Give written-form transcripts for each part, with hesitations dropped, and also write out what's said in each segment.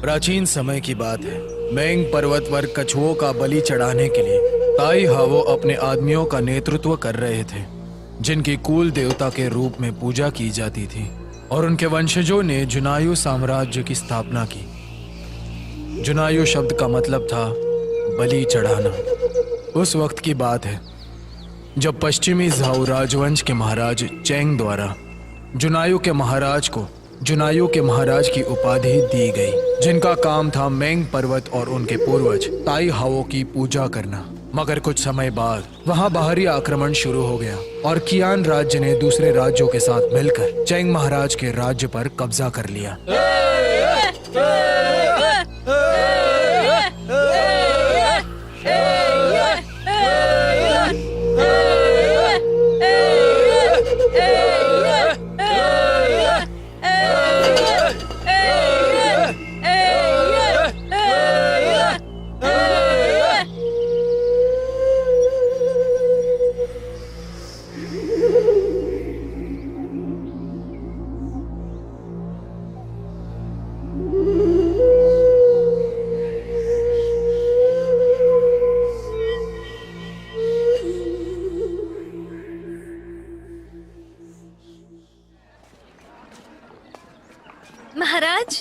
प्राचीन समय की बात है। मैंग पर्वत पर कछुओं का बलि चढ़ाने के लिए ताई हावो अपने आदमियों का नेतृत्व कर रहे थे, जिनकी कुल देवता के रूप में पूजा की जाती थी, और उनके वंशजों ने जुनायु साम्राज्य की स्थापना की। जुनायु शब्द का मतलब था बलि चढ़ाना। उस वक्त की बात है जब पश्चिमी झाऊ राजवंश के महाराज चेंग द्वारा जुनायु के महाराज की उपाधि दी गई, जिनका काम था मैंग पर्वत और उनके पूर्वज ताई हावो की पूजा करना। मगर कुछ समय बाद वहां बाहरी आक्रमण शुरू हो गया और कियान राज्य ने दूसरे राज्यों के साथ मिलकर चेंग महाराज के राज्य पर कब्जा कर लिया।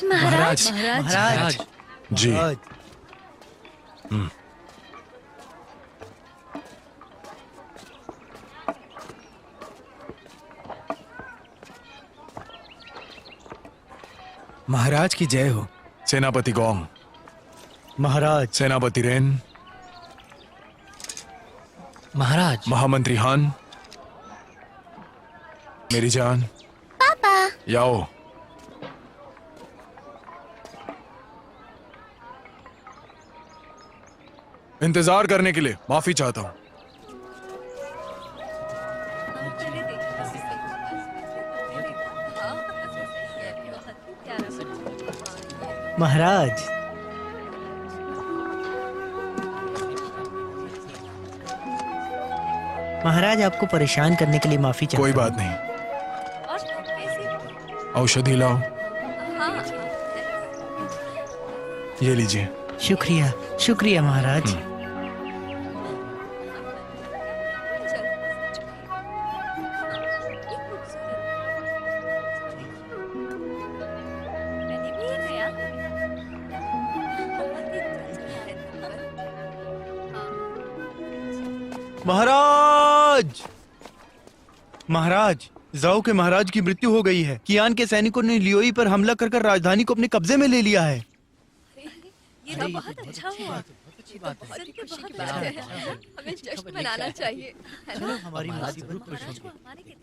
महाराज जी। महाराज की जय हो। सेनापति गोंग। महाराज। सेनापति रेन। महाराज। महामंत्री हान। मेरी जान। पापा। याओ। इंतजार करने के लिए माफी चाहता हूं। महाराज। महाराज, आपको परेशान करने के लिए माफी चाहता हूं। कोई बात नहीं। औषधि लाओ। ये लीजिए। शुक्रिया शुक्रिया महाराज। महाराज। महाराज, जाओ के महाराज की मृत्यु हो गई है। कियान के सैनिकों ने लियोई पर हमला कर राजधानी को अपने कब्जे में ले लिया है। ये तो बहुत अच्छा हुआ। अच्छी बात है। हमें जश्न मनाना चाहिए, है ना? हमारी महाराज बहुत खुश होंगे।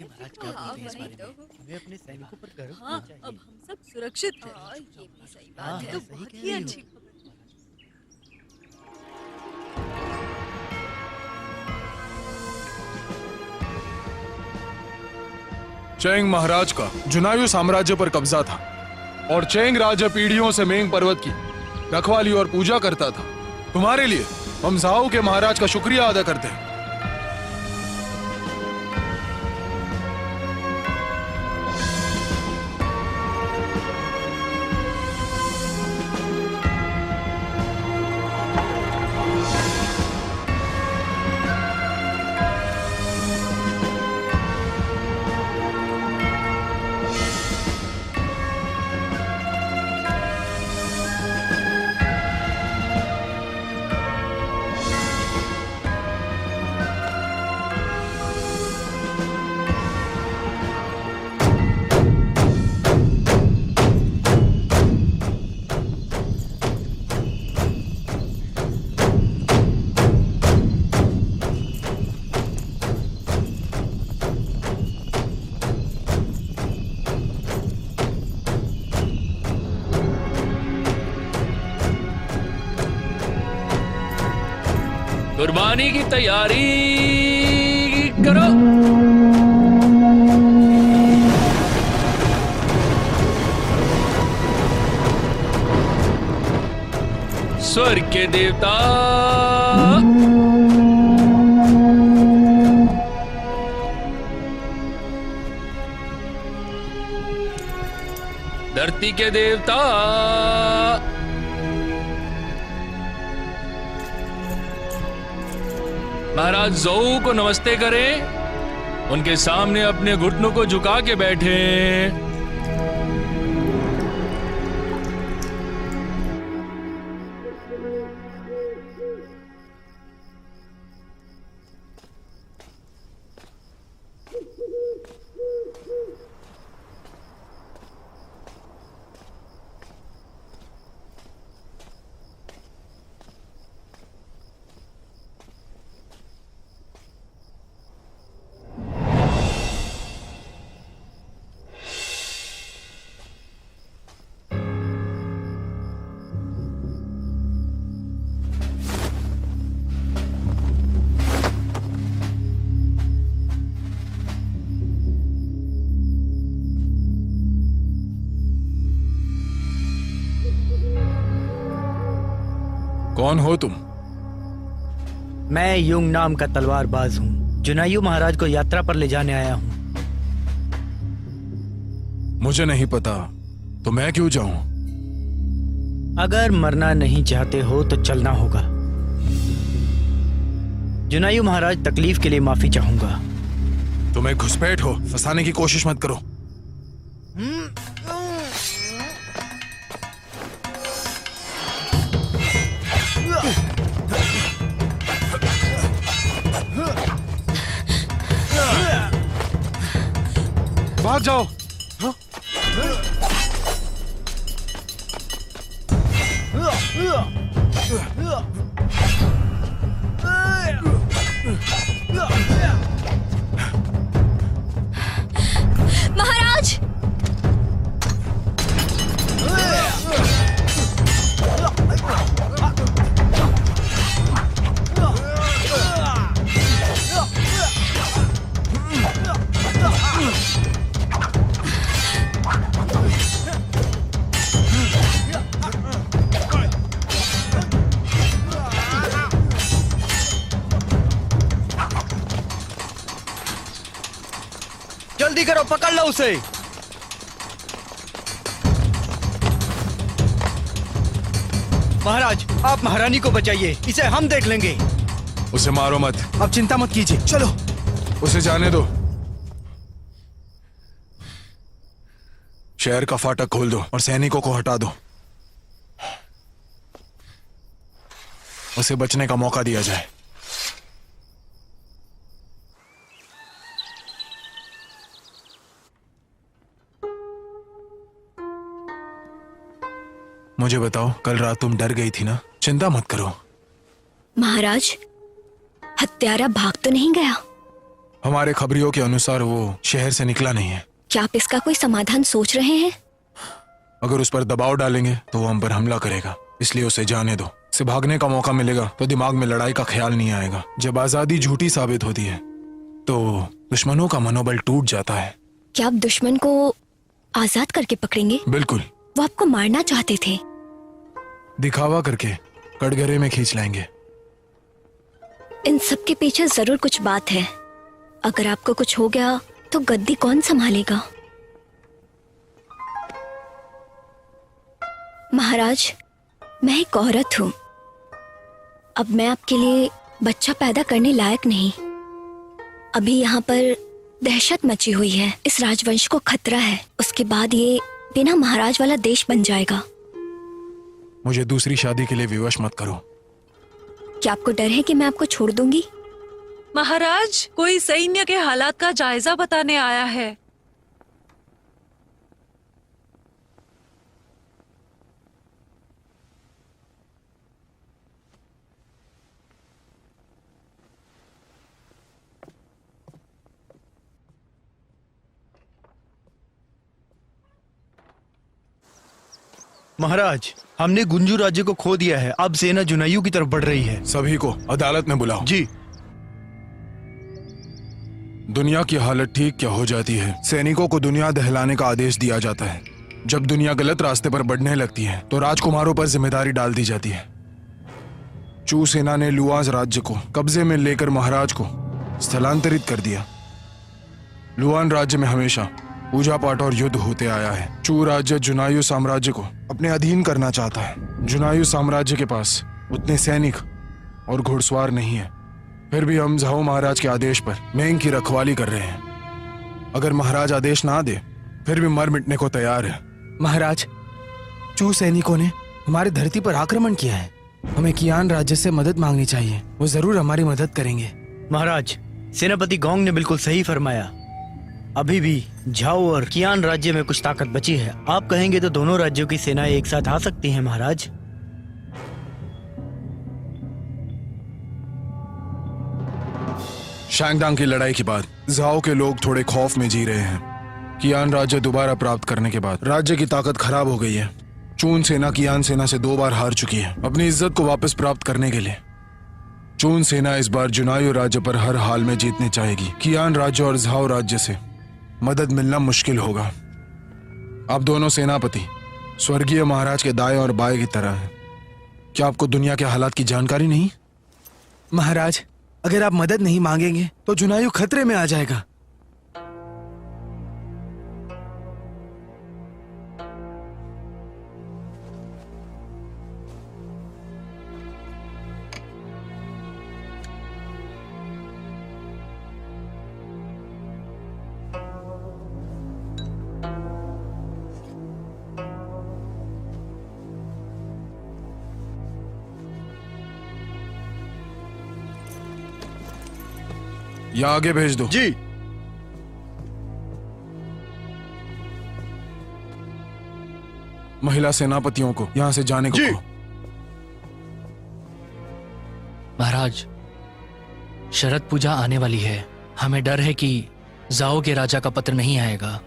महाराज क्या बोलते हैं इस बारे में? हमें अपने सैनिकों पर गर्व हाँ, होना चाहिए। अब हम सब सुरक्षित हैं। ये भी सही बात है। तो बहुत ही अच्छी खबर। चेंग महाराज का जुनायु साम्राज्य पर कब्जा था और चेंग राज्य पीढ़ियों से मेंग पर्वत की रखवाली और पूजा करता था। तुम्हारे लिए हम झाओ के महाराज का शुक्रिया अदा करते हैं। कुर्बानी की तैयारी करो। स्वर्ग के देवता, धरती के देवता, महाराज ज़ोऊ को नमस्ते करें। उनके सामने अपने घुटनों को झुका के बैठे। कौन हो तुम? मैं युंग नाम का तलवारबाज हूँ। जुनायू महाराज को यात्रा पर ले जाने आया हूँ। मुझे नहीं पता, तो मैं क्यों जाऊं? अगर मरना नहीं चाहते हो तो चलना होगा। जुनायू महाराज, तकलीफ के लिए माफी चाहूंगा। तुम एक घुसपैठ हो, फंसाने की कोशिश मत करो। भाग जाओ। महाराज, जल्दी करो, पकड़ लो उसे। महाराज, आप महारानी को बचाइए, इसे हम देख लेंगे। उसे मारो मत। आप चिंता मत कीजिए, चलो। उसे जाने दो। शहर का फाटक खोल दो और सैनिकों को हटा दो। उसे बचने का मौका दिया जाए। मुझे बताओ, कल रात तुम डर गई थी ना? चिंता मत करो। महाराज, हत्यारा भाग तो नहीं गया? हमारे खबरियों के अनुसार वो शहर से निकला नहीं है। क्या आप इसका कोई समाधान सोच रहे हैं? अगर उस पर दबाव डालेंगे तो वो हम पर हमला करेगा, इसलिए उसे जाने दो। उसे भागने का मौका मिलेगा तो दिमाग में लड़ाई का ख्याल नहीं आएगा। जब आजादी झूठी साबित होती है तो दुश्मनों का मनोबल टूट जाता है। क्या आप दुश्मन को आजाद करके पकड़ेंगे? बिल्कुल। वो आपको मारना चाहते थे। दिखावा करके कटघरे में खींच लाएंगे। इन सब के पीछे जरूर कुछ बात है। अगर आपको कुछ हो गया तो गद्दी कौन संभालेगा? महाराज, मैं एक औरत हूं। अब मैं आपके लिए बच्चा पैदा करने लायक नहीं। अभी यहाँ पर दहशत मची हुई है, इस राजवंश को खतरा है। उसके बाद ये बिना महाराज वाला देश बन जाएगा। मुझे दूसरी शादी के लिए विवश मत करो। क्या आपको डर है कि मैं आपको छोड़ दूंगी? महाराज, कोई सैन्य के हालात का जायजा बताने आया है। महाराज, हमने गुंजू राज्य को खो दिया है। अब सेना जुनायू की तरफ बढ़ रही है। सभी को अदालत में बुलाओ। जी। दुनिया की हालत ठीक क्या हो जाती है? सैनिकों को दुनिया दहलाने का आदेश दिया जाता है। जब दुनिया गलत रास्ते पर बढ़ने लगती है तो राजकुमारों पर जिम्मेदारी डाल दी जाती है। चू सेना ने लुआज राज्य को कब्जे में लेकर महाराज को स्थलांतरित कर दिया। लुआन राज्य में हमेशा पूजा पाठ और युद्ध होते आया है। चू राज्य जुनायू साम्राज्य को अपने अधीन करना चाहता है। जुनायू साम्राज्य के पास उतने सैनिक और घुड़सवार नहीं है। फिर भी हम झाओ महाराज के आदेश पर मेंग की रखवाली कर रहे हैं। अगर महाराज आदेश ना दे फिर भी मर मिटने को तैयार है। महाराज, चू सैनिकों ने हमारी धरती पर आक्रमण किया है। हमें कियान राज्य से मदद मांगनी चाहिए, वो जरूर हमारी मदद करेंगे। महाराज, सेनापति गोंग ने बिल्कुल सही फरमाया। अभी भी झाओ और कियान राज्य में कुछ ताकत बची है। आप कहेंगे तो दोनों राज्यों की सेनाएं एक साथ आ सकती हैं महाराज। शैंगडांग की लड़ाई के बाद झाओ के लोग थोड़े खौफ में जी रहे हैं। कियान राज्य दोबारा प्राप्त करने के बाद राज्य की ताकत खराब हो गई है। चून सेना कियान सेना से 2 बार हार चुकी है। अपनी इज्जत को वापस प्राप्त करने के लिए चून सेना इस बार जुनायू राज्य पर हर हाल में जीतनी चाहेगी। कियान राज्य और झाओ राज्य से मदद मिलना मुश्किल होगा। आप दोनों सेनापति स्वर्गीय महाराज के दाएं और बाएं की तरह हैं। क्या आपको दुनिया के हालात की जानकारी नहीं? महाराज, अगर आप मदद नहीं मांगेंगे तो जुनायू खतरे में आ जाएगा। या आगे भेज दो। जी। महिला सेनापतियों को यहां से जाने को जी। कहो। महाराज, शरद पूजा आने वाली है। हमें डर है कि जाओ के राजा का पत्र नहीं आएगा।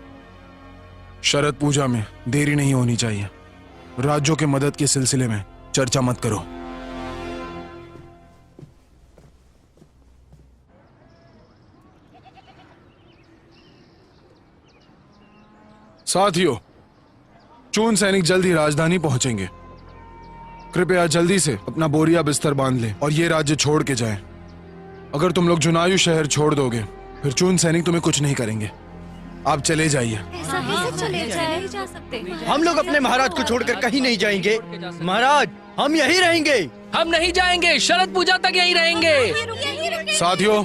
शरद पूजा में देरी नहीं होनी चाहिए। राज्यों के मदद के सिलसिले में चर्चा मत करो। साथियों, चून सैनिक जल्द ही राजधानी पहुंचेंगे। कृपया जल्दी से अपना बोरिया बिस्तर बांध लें और ये राज्य छोड़ के जाएं। अगर तुम लोग जुनायू शहर छोड़ दोगे फिर चून सैनिक तुम्हें कुछ नहीं करेंगे। आप चले जाइए। हम लोग अपने महाराज को छोड़कर कहीं नहीं जाएंगे। महाराज, हम यहीं रहेंगे। हम नहीं जाएंगे, शरद पूजा तक यहीं रहेंगे। साथियों,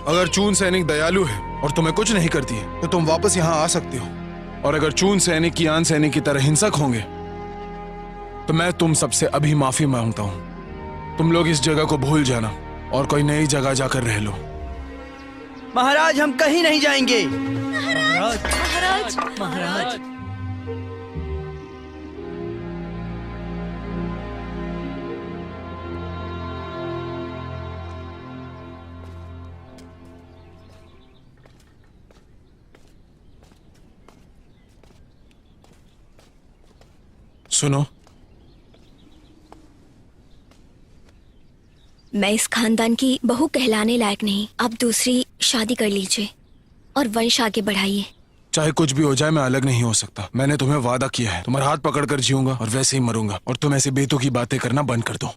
अगर चून सैनिक दयालु है और तुम्हें कुछ नहीं करती है तो तुम वापस यहाँ आ सकते हो। और अगर चून सैनिक कियान सैनिक की तरह हिंसक होंगे तो मैं तुम सबसे अभी माफी मांगता हूँ। तुम लोग इस जगह को भूल जाना और कोई नई जगह जाकर रह लो। महाराज, हम कहीं नहीं जाएंगे। महाराज, महाराज, सुनो, मैं इस खानदान की बहू कहलाने लायक नहीं। आप दूसरी शादी कर लीजिए और वंश आगे बढ़ाइए। चाहे कुछ भी हो जाए मैं अलग नहीं हो सकता। मैंने तुम्हें वादा किया है, तुम्हारा हाथ पकड़कर जीऊंगा और वैसे ही मरूंगा। और तुम ऐसे बेतुकी बातें करना बंद कर दो।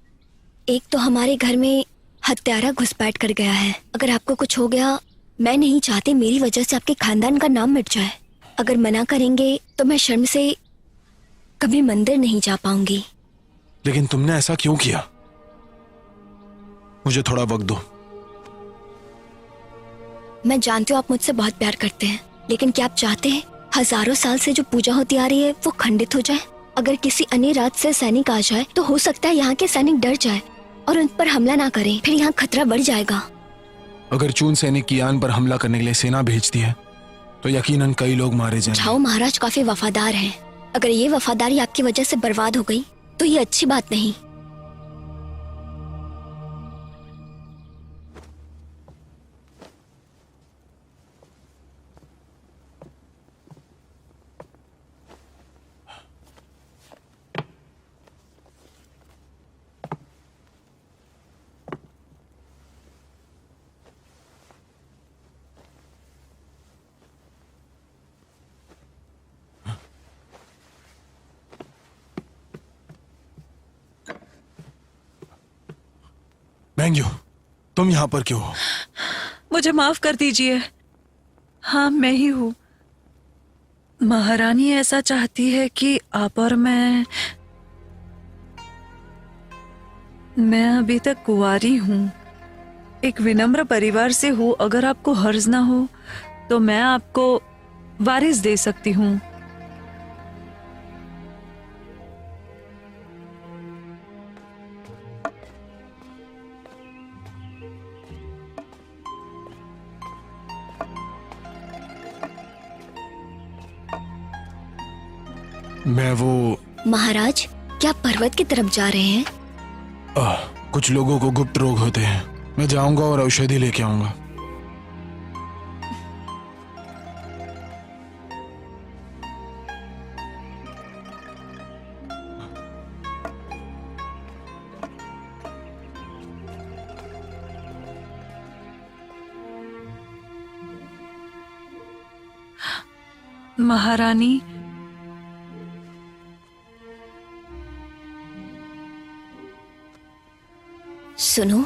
एक तो हमारे घर में हत्यारा घुसपैठ कर गया है। अगर आपको कुछ हो गया, मैं नहीं चाहती मेरी वजह से आपके खानदान का नाम मिट जाए। अगर मना करेंगे तो मैं शर्म से कभी मंदिर नहीं जा पाऊंगी। लेकिन तुमने ऐसा क्यों किया? मुझे थोड़ा वक्त दो। मैं जानती हूँ आप मुझसे बहुत प्यार करते हैं, लेकिन क्या आप चाहते हैं हजारों साल से जो पूजा होती आ रही है वो खंडित हो जाए? अगर किसी अन्य राज्य से सैनिक आ जाए तो हो सकता है यहाँ के सैनिक डर जाए और उन पर हमला ना करें, फिर यहाँ खतरा बढ़ जाएगा। अगर चून सैनिक कियान पर हमला करने के लिए सेना भेजती है तो यकीनन कई लोग मारे जाएंगे। झाओ महाराज काफी वफादार हैं। अगर ये वफादारी आपकी वजह से बर्बाद हो गई तो ये अच्छी बात नहीं। मैंग्यू, तुम यहाँ पर क्यों हो? मुझे माफ कर दीजिए। हाँ, मैं ही हूँ। महारानी ऐसा चाहती है कि आप और मैं अभी तक कुंवारी हूँ। एक विनम्र परिवार से हूँ। अगर आपको हर्ज ना हो तो मैं आपको वारिस दे सकती हूँ। मैं वो महाराज, क्या पर्वत की तरफ जा रहे हैं? कुछ लोगों को गुप्त रोग होते हैं। मैं जाऊंगा और औषधि लेके आऊंगा। महारानी, सुनो,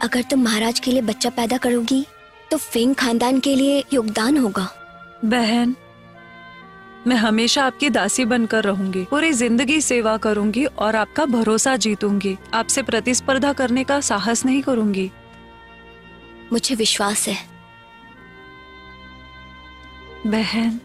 अगर तुम महाराज के लिए बच्चा पैदा करोगी तो फेंग खानदान के लिए योगदान होगा। बहन, मैं हमेशा आपकी दासी बनकर रहूंगी, पूरी जिंदगी सेवा करूंगी और आपका भरोसा जीतूंगी। आपसे प्रतिस्पर्धा करने का साहस नहीं करूंगी। मुझे विश्वास है। बहन,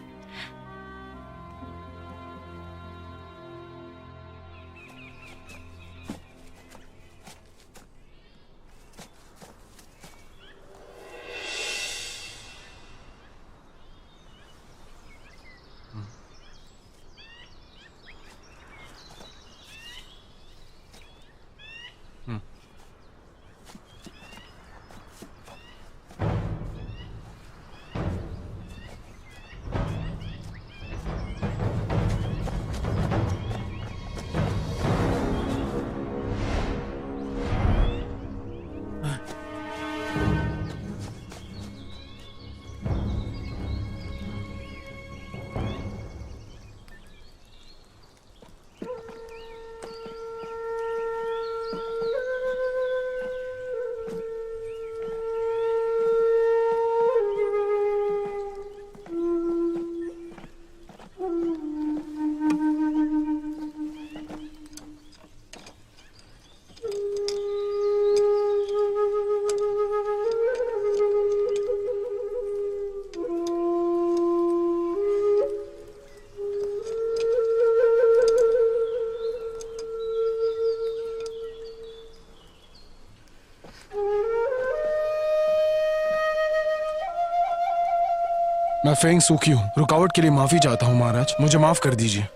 मैं फेंग सूखी हूँ। रुकावट के लिए माफी चाहता हूँ महाराज, मुझे माफ कर दीजिए।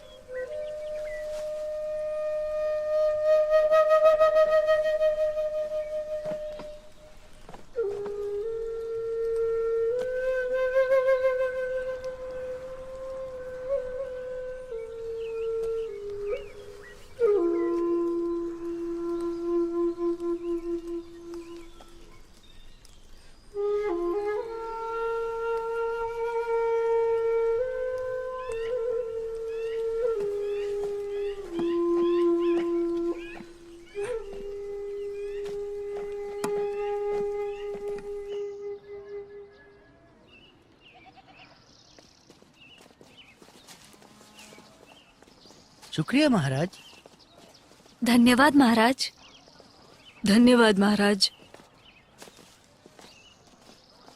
शुक्रिया महाराज। धन्यवाद महाराज। धन्यवाद महाराज।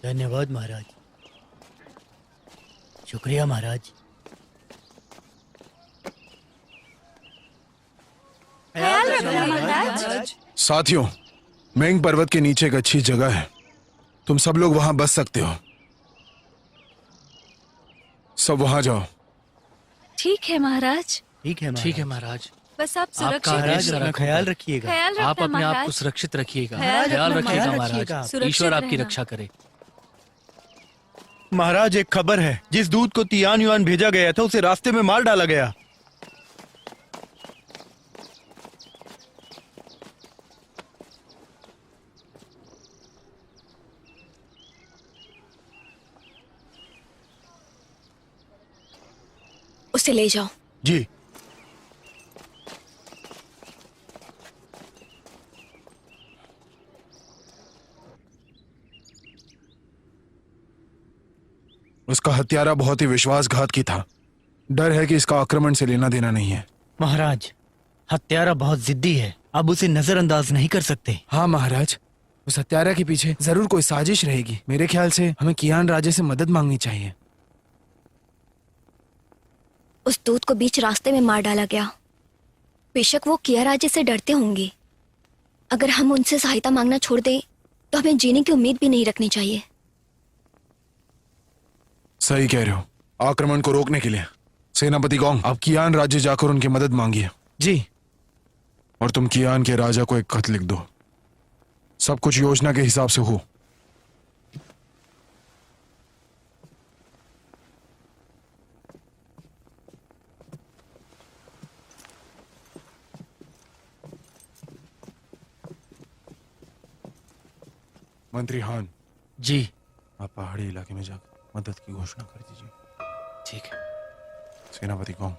धन्यवाद महाराज। शुक्रिया महाराज। साथियों, मेंग पर्वत के नीचे एक अच्छी जगह है। तुम सब लोग वहां बस सकते हो। सब वहां जाओ। ठीक है महाराज। ठीक है ठीक है महाराज। बस आप आपका सुरक्षित महाराज अपना ख्याल रखिएगा। ख्याल आप रखना अपने आप को महाराज। सुरक्षित रखिएगा। ख्याल ख्याल रखना रखिएगा महाराज। महाराज। सुरक्षित ईश्वर आपकी रहना। रक्षा करे। महाराज, एक खबर है। जिस दूत को तियान युआन भेजा गया था उसे रास्ते में मार डाला गया। उसे ले जाओ। जी। उसका हत्यारा बहुत ही विश्वासघात था। डर है कि इसका आक्रमण से लेना देना नहीं है। महाराज, हत्यारा बहुत जिद्दी है, अब उसे नजरअंदाज नहीं कर सकते। हाँ महाराज, उस हत्यारा के पीछे जरूर कोई साजिश रहेगी। मेरे ख्याल से हमें कियान राजे से मदद मांगनी चाहिए। उस दूत को बीच रास्ते में मार डाला गया। बेशक वो किया राजे से डरते होंगे। अगर हम उनसे सहायता मांगना छोड़ दें तो हमें जीने की उम्मीद भी नहीं रखनी चाहिए। सही कह रहे हो। आक्रमण को रोकने के लिए सेनापति गोंग, आप कियान राज्य जाकर उनकी मदद मांगिए। जी। और तुम कियान के राजा को एक खत लिख दो। सब कुछ योजना के हिसाब से हो। मंत्री हान जी। आप पहाड़ी इलाके में जाकर मदद की घोषणा कर दीजिए। ठीक है। सेनापति गोंग,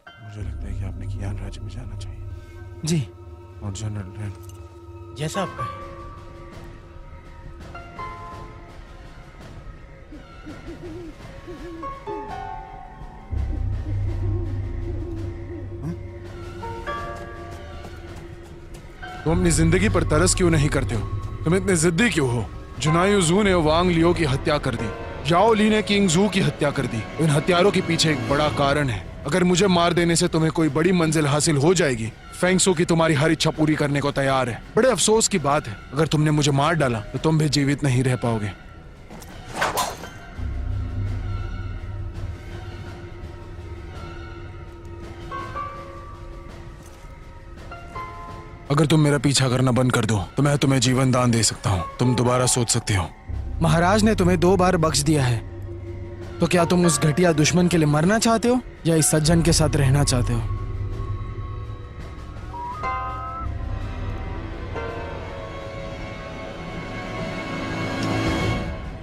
मुझे लगता है कि आपने कियान राज्य में जाना चाहिए। जी। और जनरल रेन, जैसा आप कहें। तुम अपनी जिंदगी पर तरस क्यों नहीं करते हो? तुम इतने जिद्दी क्यों हो? जुनायू जू ने वांग लियो की हत्या कर दी। याओ ली ने किंग जू की हत्या कर दी। इन हत्यारों के पीछे एक बड़ा कारण है। अगर मुझे मार देने से तुम्हें कोई बड़ी मंजिल हासिल हो जाएगी, फेंगसू की तुम्हारी हर इच्छा पूरी करने को तैयार है। बड़े अफसोस की बात है, अगर तुमने मुझे मार डाला तो तुम भी जीवित नहीं रह पाओगे। अगर तुम मेरा पीछा करना बंद कर दो तो मैं तुम्हें जीवन दान दे सकता हूँ। तुम दोबारा सोच सकते हो। महाराज ने तुम्हें 2 बार बख्श दिया है, तो क्या तुम उस घटिया दुश्मन के लिए मरना चाहते हो या इस सज्जन के साथ रहना चाहते हो?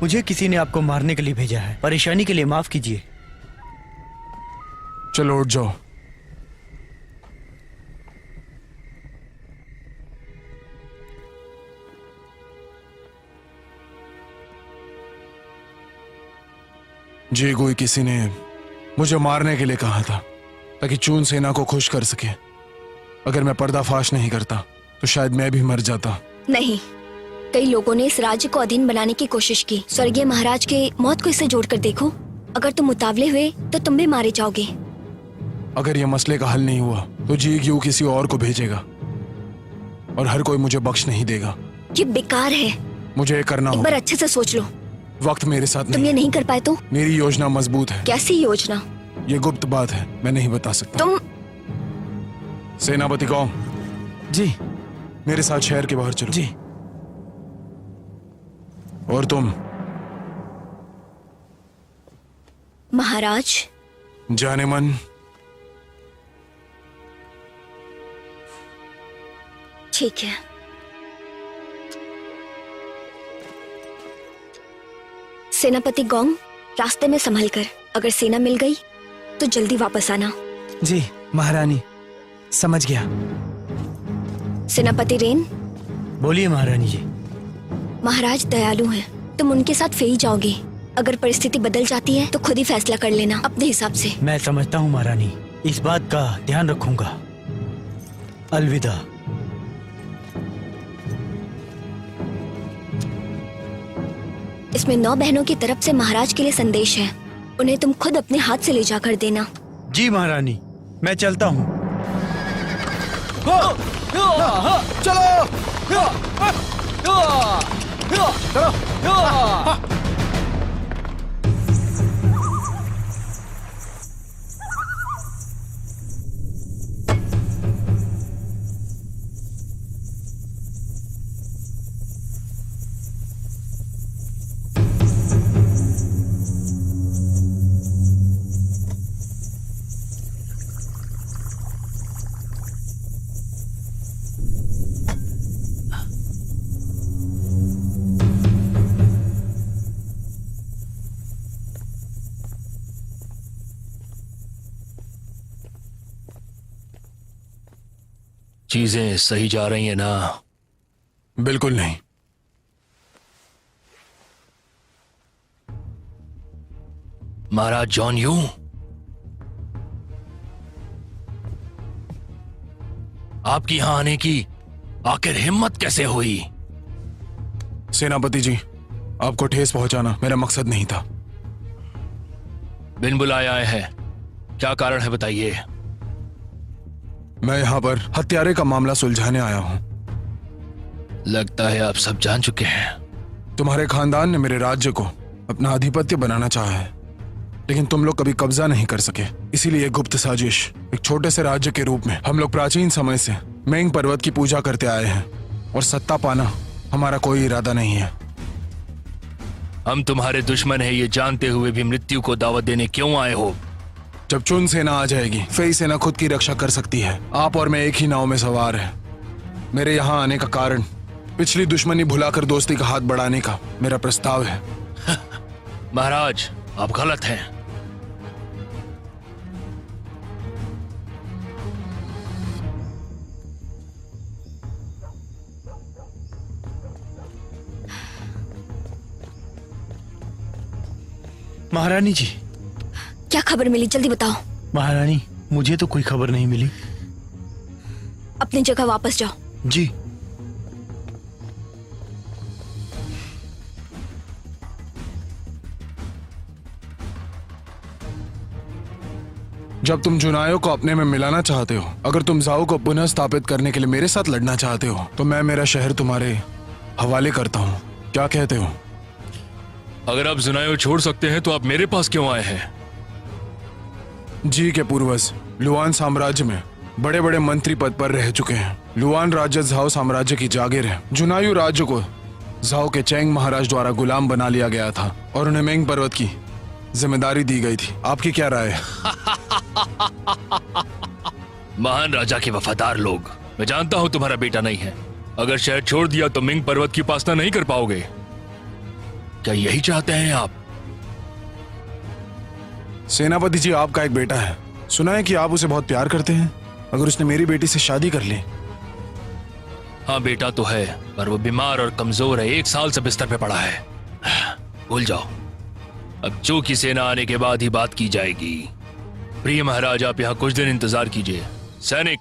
मुझे किसी ने आपको मारने के लिए भेजा है। परेशानी के लिए माफ कीजिए। चलो उठ जाओ। जी कोई किसी ने मुझे मारने के लिए कहा था ताकि चून सेना को खुश कर सके। अगर मैं पर्दाफाश नहीं करता तो शायद मैं भी मर जाता। नहीं, कई लोगों ने इस राज्य को अधीन बनाने की कोशिश की। स्वर्गीय महाराज के मौत को इससे जोड़कर देखो। अगर तुम उतावले हुए तो तुम भी मारे जाओगे। अगर ये मसले का हल नहीं हुआ तो जी यू किसी और को भेजेगा और हर कोई मुझे बख्श नहीं देगा। ये बेकार है। मुझे ये करना एक होगा। बार अच्छे से सोच लो। वक्त मेरे साथ तुम नहीं ये है। नहीं कर पाए तो? मेरी योजना मजबूत है। कैसी योजना? ये गुप्त बात है, मैं नहीं बता सकता। तुम सेनापति गोंग, जी। मेरे साथ शहर के बाहर चलो। जी। और तुम महाराज, जाने मन। ठीक है। सेनापति गोंग, रास्ते में संभल कर। अगर सेना मिल गई तो जल्दी वापस आना। जी महारानी, समझ गया। सेनापति रेन। बोलिए महारानी जी। महाराज दयालु हैं, तुम उनके साथ फेई जाओगे। अगर परिस्थिति बदल जाती है तो खुद ही फैसला कर लेना अपने हिसाब से। मैं समझता हूँ महारानी, इस बात का ध्यान रखूंगा। अलविदा। इसमें 9 बहनों की तरफ से महाराज के लिए संदेश है। उन्हें तुम खुद अपने हाथ से ले जाकर देना। जी महारानी, मैं चलता हूँ। चीजें सही जा रही हैं ना? बिल्कुल नहीं। महाराज जॉन यू, आपकी यहां आने की आखिर हिम्मत कैसे हुई? सेनापति जी, आपको ठेस पहुंचाना मेरा मकसद नहीं था। बिन बुलाए आए हैं, क्या कारण है बताइए। मैं यहाँ पर हत्यारे का मामला सुलझाने आया हूँ। लगता है आप सब जान चुके हैं। तुम्हारे खानदान ने मेरे राज्य को अपना आधिपत्य बनाना चाहा है, लेकिन तुम लोग कभी कब्जा नहीं कर सके। इसीलिए गुप्त साजिश, एक छोटे से राज्य के रूप में हम लोग प्राचीन समय से मेंग पर्वत की पूजा करते आए हैं, और सत्ता पाना हमारा कोई इरादा नहीं है। हम तुम्हारे दुश्मन हैं ये जानते हुए भी मृत्यु को दावत देने क्यों आए हो? जब चुन सेना आ जाएगी, फेई सेना खुद की रक्षा कर सकती है। आप और मैं एक ही नाव में सवार हैं। मेरे यहाँ आने का कारण पिछली दुश्मनी भुलाकर दोस्ती का हाथ बढ़ाने का मेरा प्रस्ताव है। महाराज, आप गलत हैं। महारानी जी। क्या खबर मिली, जल्दी बताओ। महारानी, मुझे तो कोई खबर नहीं मिली। अपनी जगह वापस जाओ। जी। जब तुम जुनायो को अपने में मिलाना चाहते हो, अगर तुम जाओ को पुनः स्थापित करने के लिए मेरे साथ लड़ना चाहते हो, तो मैं मेरा शहर तुम्हारे हवाले करता हूँ। क्या कहते हो? अगर आप जुनायो छोड़ सकते हैं तो आप मेरे पास क्यों आए हैं? जी के पूर्वज लुआन साम्राज्य में बड़े बड़े मंत्री पद पर रह चुके हैं। लुआन राज्य झाओ साम्राज्य की जागीर है। जुनायु राज्य को झाओ के चैंग महाराज द्वारा गुलाम बना लिया गया था और उन्हें मेंग पर्वत की जिम्मेदारी दी गई थी। आपकी क्या राय है? महान राजा के वफादार लोग, मैं जानता हूं तुम्हारा बेटा नहीं है। अगर शहर छोड़ दिया तो मेंग पर्वत की उपासना नहीं कर पाओगे। क्या यही चाहते हैं आप? सेनापति जी, आपका एक बेटा है। सुना है कि आप उसे बहुत प्यार करते हैं। अगर उसने मेरी बेटी से शादी कर ली। हाँ, बेटा तो है, पर वो बीमार और कमजोर है। 1 साल से बिस्तर पे पड़ा है। भूल जाओ, अब चू की सेना आने के बाद ही बात की जाएगी। प्रिय महाराज, आप यहाँ कुछ दिन इंतजार कीजिए। सैनिक,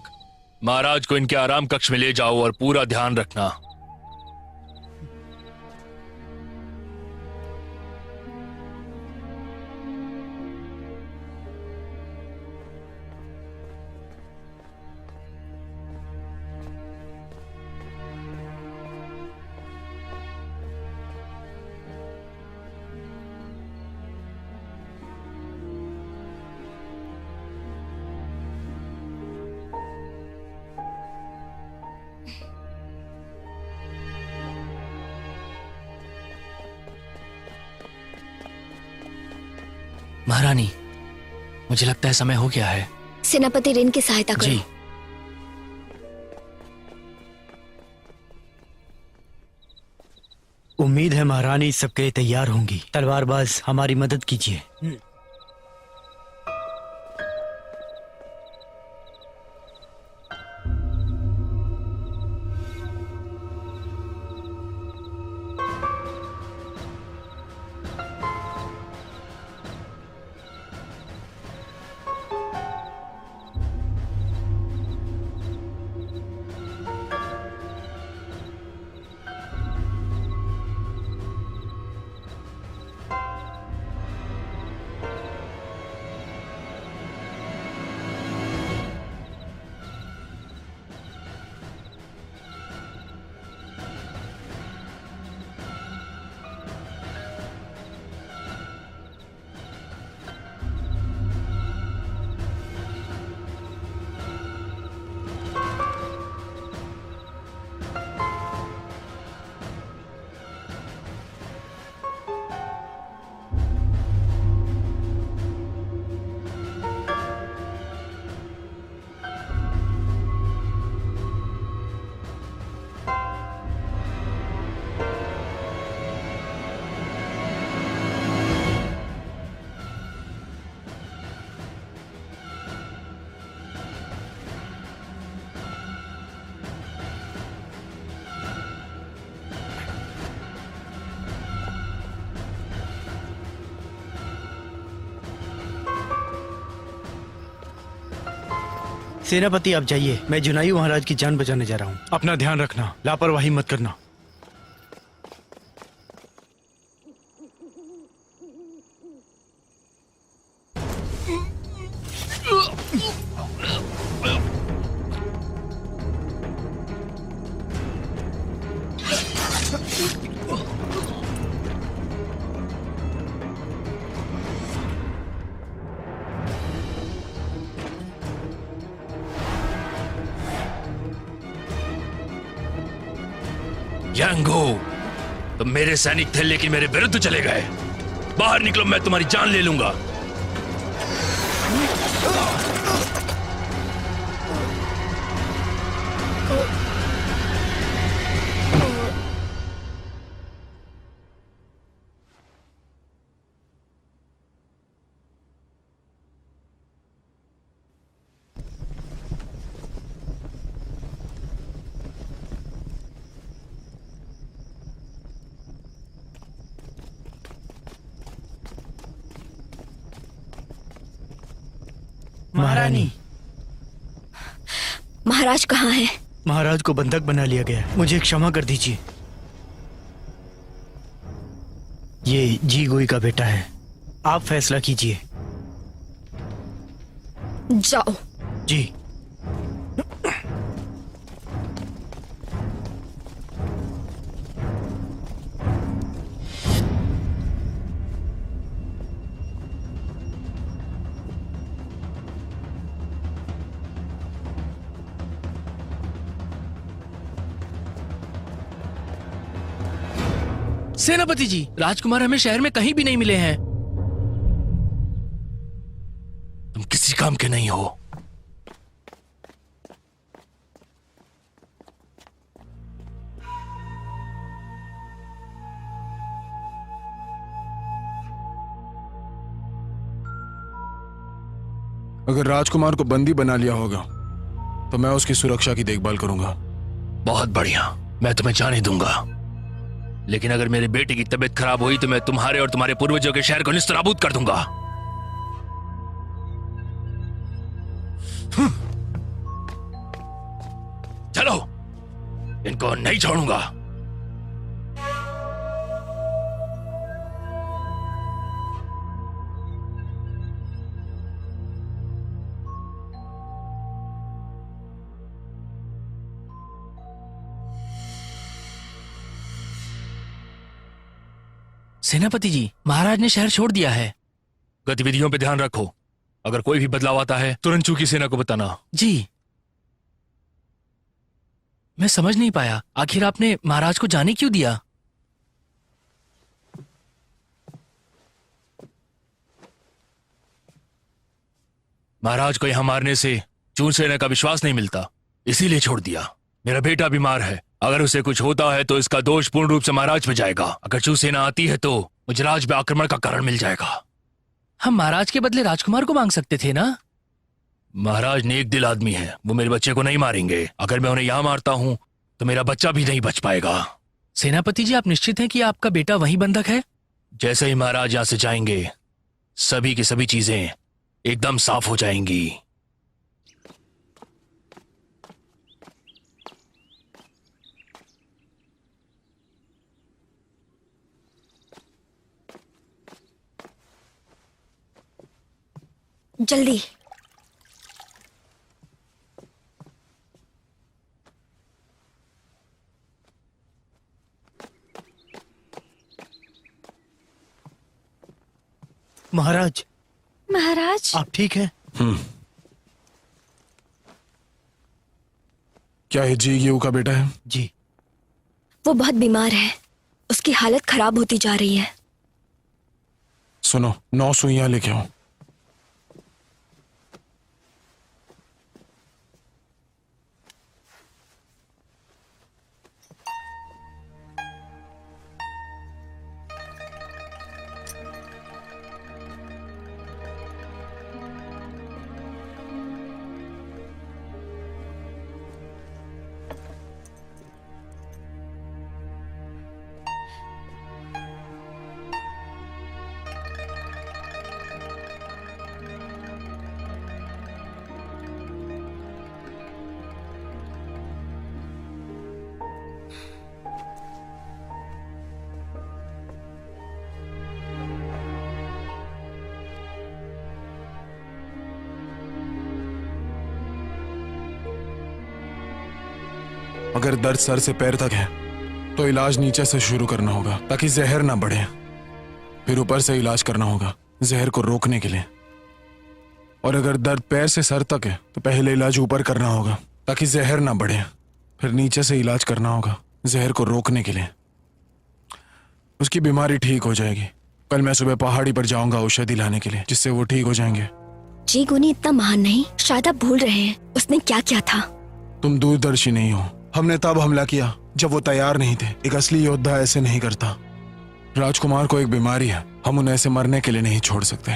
महाराज को इनके आराम कक्ष में ले जाओ और पूरा ध्यान रखना। महारानी, मुझे लगता है समय हो गया है। सेनापति रिन की सहायता करो। जी। उम्मीद है महारानी सबके लिए तैयार होंगी। तलवारबाज, हमारी मदद कीजिए। सेनापति, आप जाइए। मैं जुनायु महाराज की जान बचाने जा रहा हूँ। अपना ध्यान रखना, लापरवाही मत करना। यांगो, तुम मेरे सैनिक थे लेकिन मेरे विरुद्ध चले गए। बाहर निकलो, मैं तुम्हारी जान ले लूंगा। महारानी, महाराज कहाँ हैं? महाराज को बंधक बना लिया गया है। मुझे क्षमा कर दीजिए। ये जी गोई का बेटा है, आप फैसला कीजिए। जाओ। जी। सेनापति जी, राजकुमार हमें शहर में कहीं भी नहीं मिले हैं। तुम किसी काम के नहीं हो। अगर राजकुमार को बंदी बना लिया होगा तो मैं उसकी सुरक्षा की देखभाल करूंगा। बहुत बढ़िया, मैं तुम्हें जाने दूंगा। लेकिन अगर मेरे बेटे की तबीयत खराब हुई तो मैं तुम्हारे और तुम्हारे पूर्वजों के शहर को निस्तराबूद कर दूंगा। चलो, इनको नहीं छोड़ूंगा। सेनापति जी, महाराज ने शहर छोड़ दिया है। गतिविधियों पे ध्यान रखो। अगर कोई भी बदलाव आता है तुरंत चूकी सेना को बताना। जी। मैं समझ नहीं पाया, आखिर आपने महाराज को जाने क्यों दिया? महाराज को यहां मारने से चून सेना का विश्वास नहीं मिलता, इसीलिए छोड़ दिया। मेरा बेटा बीमार है, अगर उसे कुछ होता है तो इसका दोष पूर्ण रूप से महाराज पे जाएगा। अगर चू सेना आती है तो मुझे राज पे आक्रमण का कारण मिल जाएगा। हम महाराज के बदले राजकुमार को मांग सकते थे ना? महाराज नेक दिल आदमी है, वो मेरे बच्चे को नहीं मारेंगे। अगर मैं उन्हें यहां मारता हूं तो मेरा बच्चा भी नहीं बच पाएगा। सेनापति जी, आप निश्चित हैं कि आपका बेटा वहीं बंधक है? जैसे ही महाराज यहां से जाएंगे सभी की सभी चीजें एकदम साफ हो जाएंगी। जल्दी। महाराज, महाराज, आप ठीक हैं? क्या ये जी गेऊ का बेटा है? जी। वो बहुत बीमार है, उसकी हालत खराब होती जा रही है। सुनो, 9 सुइयां लेके आओ। अगर दर्द सर से पैर तक है तो इलाज नीचे से शुरू करना होगा ताकि जहर ना बढ़े। फिर ऊपर से इलाज करना होगा जहर को रोकने के लिए। और अगर दर्द पैर से सर तक है तो पहले इलाज ऊपर करना होगा ताकि जहर ना बढ़े। फिर नीचे से इलाज करना होगा जहर को रोकने के लिए। उसकी बीमारी ठीक हो जाएगी। कल मैं सुबह पहाड़ी पर जाऊंगा औषधि लाने के लिए, जिससे वो ठीक हो जाएंगे। जी गुनी इतना महान नहीं, शायद आप भूल रहे हैं उसने क्या किया था। तुम दूरदर्शी नहीं हो। हमने तब हमला किया जब वो तैयार नहीं थे। एक असली योद्धा ऐसे नहीं करता। राजकुमार को एक बीमारी है, हम उन्हें ऐसे मरने के लिए नहीं छोड़ सकते।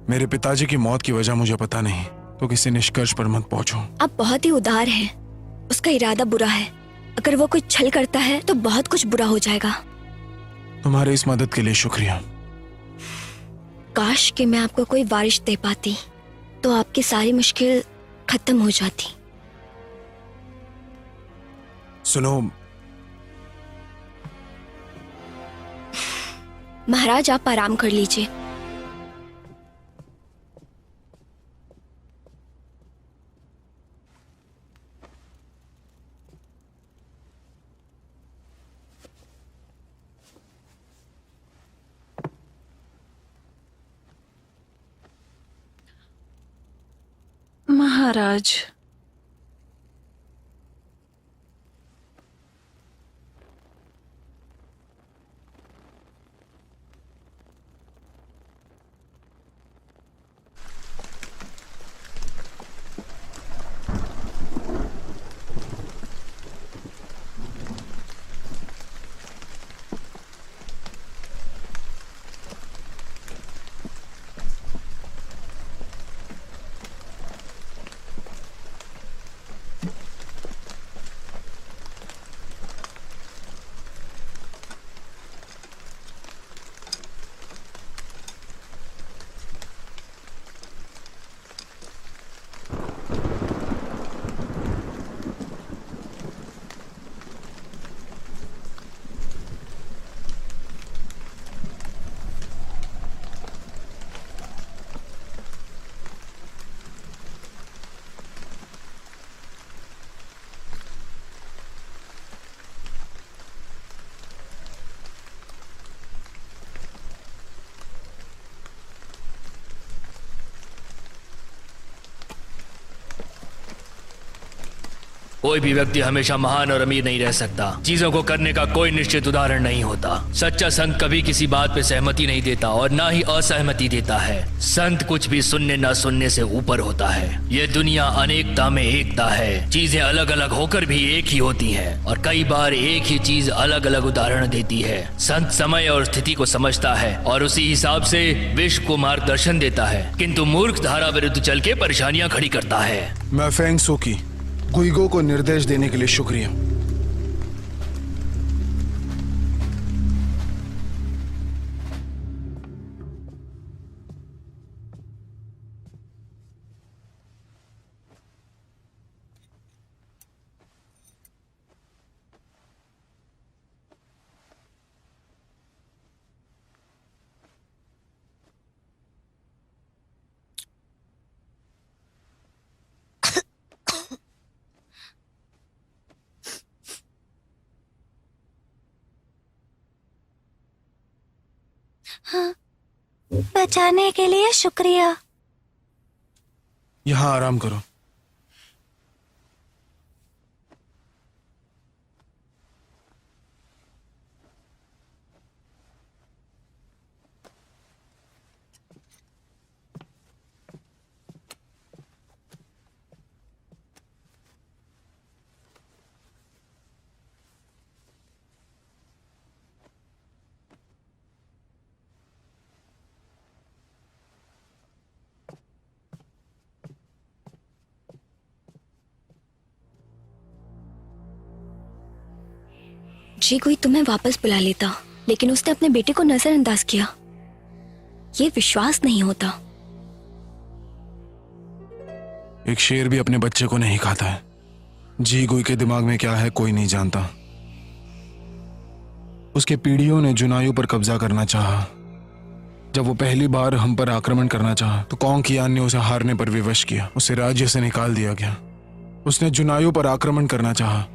मेरे पिताजी की मौत की वजह मुझे पता नहीं, तो किसी निष्कर्ष पर मत पहुंचो। आप बहुत ही उदार हैं। उसका इरादा बुरा है। अगर वो कोई छल करता है तो बहुत कुछ बुरा हो जाएगा। तुम्हारी इस मदद के लिए शुक्रिया। काश कि मैं आपको कोई वारिश दे पाती तो आपकी सारी मुश्किल खत्म हो जाती। सुनो महाराज, आप आराम कर लीजिए। महाराज, कोई भी व्यक्ति हमेशा महान और अमीर नहीं रह सकता। चीजों को करने का कोई निश्चित उदाहरण नहीं होता। सच्चा संत कभी किसी बात पे सहमति नहीं देता और ना ही असहमति देता है। संत कुछ भी सुनने ना सुनने से ऊपर होता है। ये दुनिया अनेकता में एकता है। चीजें अलग अलग होकर भी एक ही होती हैं और कई बार एक ही चीज अलग अलग उदाहरण देती है। संत समय और स्थिति को समझता है और उसी हिसाब से विश्व को मार्गदर्शन देता है, किंतु मूर्ख धारा विरुद्ध चल के परेशानियां खड़ी करता है। मैं फेंग सोकी गुइगो को निर्देश देने के लिए शुक्रिया। हाँ, बचाने के लिए शुक्रिया। यहां आराम करो। जी कोई तुम्हें वापस बुला लेता, लेकिन उसने अपने बेटे को नजरअंदाज किया। ये विश्वास नहीं होता। एक शेर भी अपने बच्चे को नहीं खाता है। जी गुई के दिमाग में क्या है कोई नहीं जानता। उसके पीढ़ियों ने जुनायू पर कब्जा करना चाहा। जब वो पहली बार हम पर आक्रमण करना चाहा तो कौन कियान ने उसे हारने पर विवश किया। उसे राज्य से निकाल दिया गया। उसने जुनायू पर आक्रमण करना चाहा,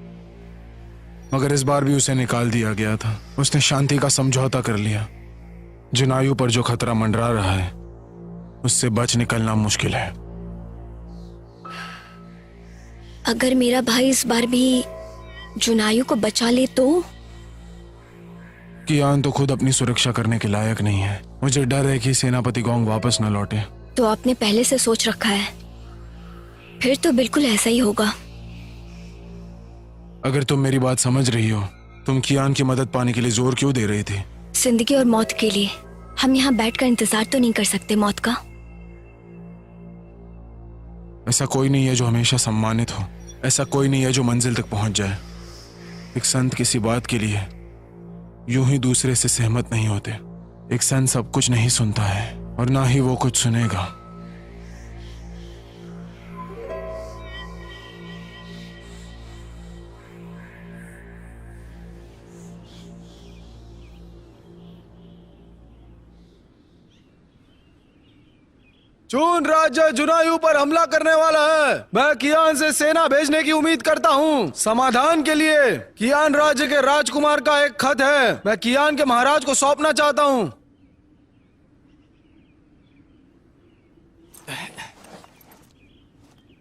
मगर इस बार भी उसे निकाल दिया गया था। उसने शांति का समझौता कर लिया। जुनायू पर जो खतरा मंडरा रहा है उससे बच निकलना मुश्किल है। अगर मेरा भाई इस बार भी जुनायू को बचा ले तो? कियान तो खुद अपनी सुरक्षा करने के लायक नहीं है। मुझे डर है कि सेनापति गोंग वापस न लौटे। तो आपने पहले से सोच रखा है? फिर तो बिल्कुल ऐसा ही होगा। अगर तुम मेरी बात समझ रही हो, तुम कियान की मदद पाने के लिए जोर क्यों दे रही थी? जिंदगी और मौत के लिए हम यहाँ बैठकर इंतजार तो नहीं कर सकते मौत का। ऐसा कोई नहीं है जो हमेशा सम्मानित हो। ऐसा कोई नहीं है जो मंजिल तक पहुंच जाए। एक संत किसी बात के लिए यूं ही दूसरे से सहमत नहीं होते। एक संत सब कुछ नहीं सुनता है और ना ही वो कुछ सुनेगा। चून राज्य जुनायू पर हमला करने वाला है। मैं कियान से सेना भेजने की उम्मीद करता हूँ समाधान के लिए। कियान राज्य के राजकुमार का एक खत है, मैं कियान के महाराज को सौंपना चाहता हूँ।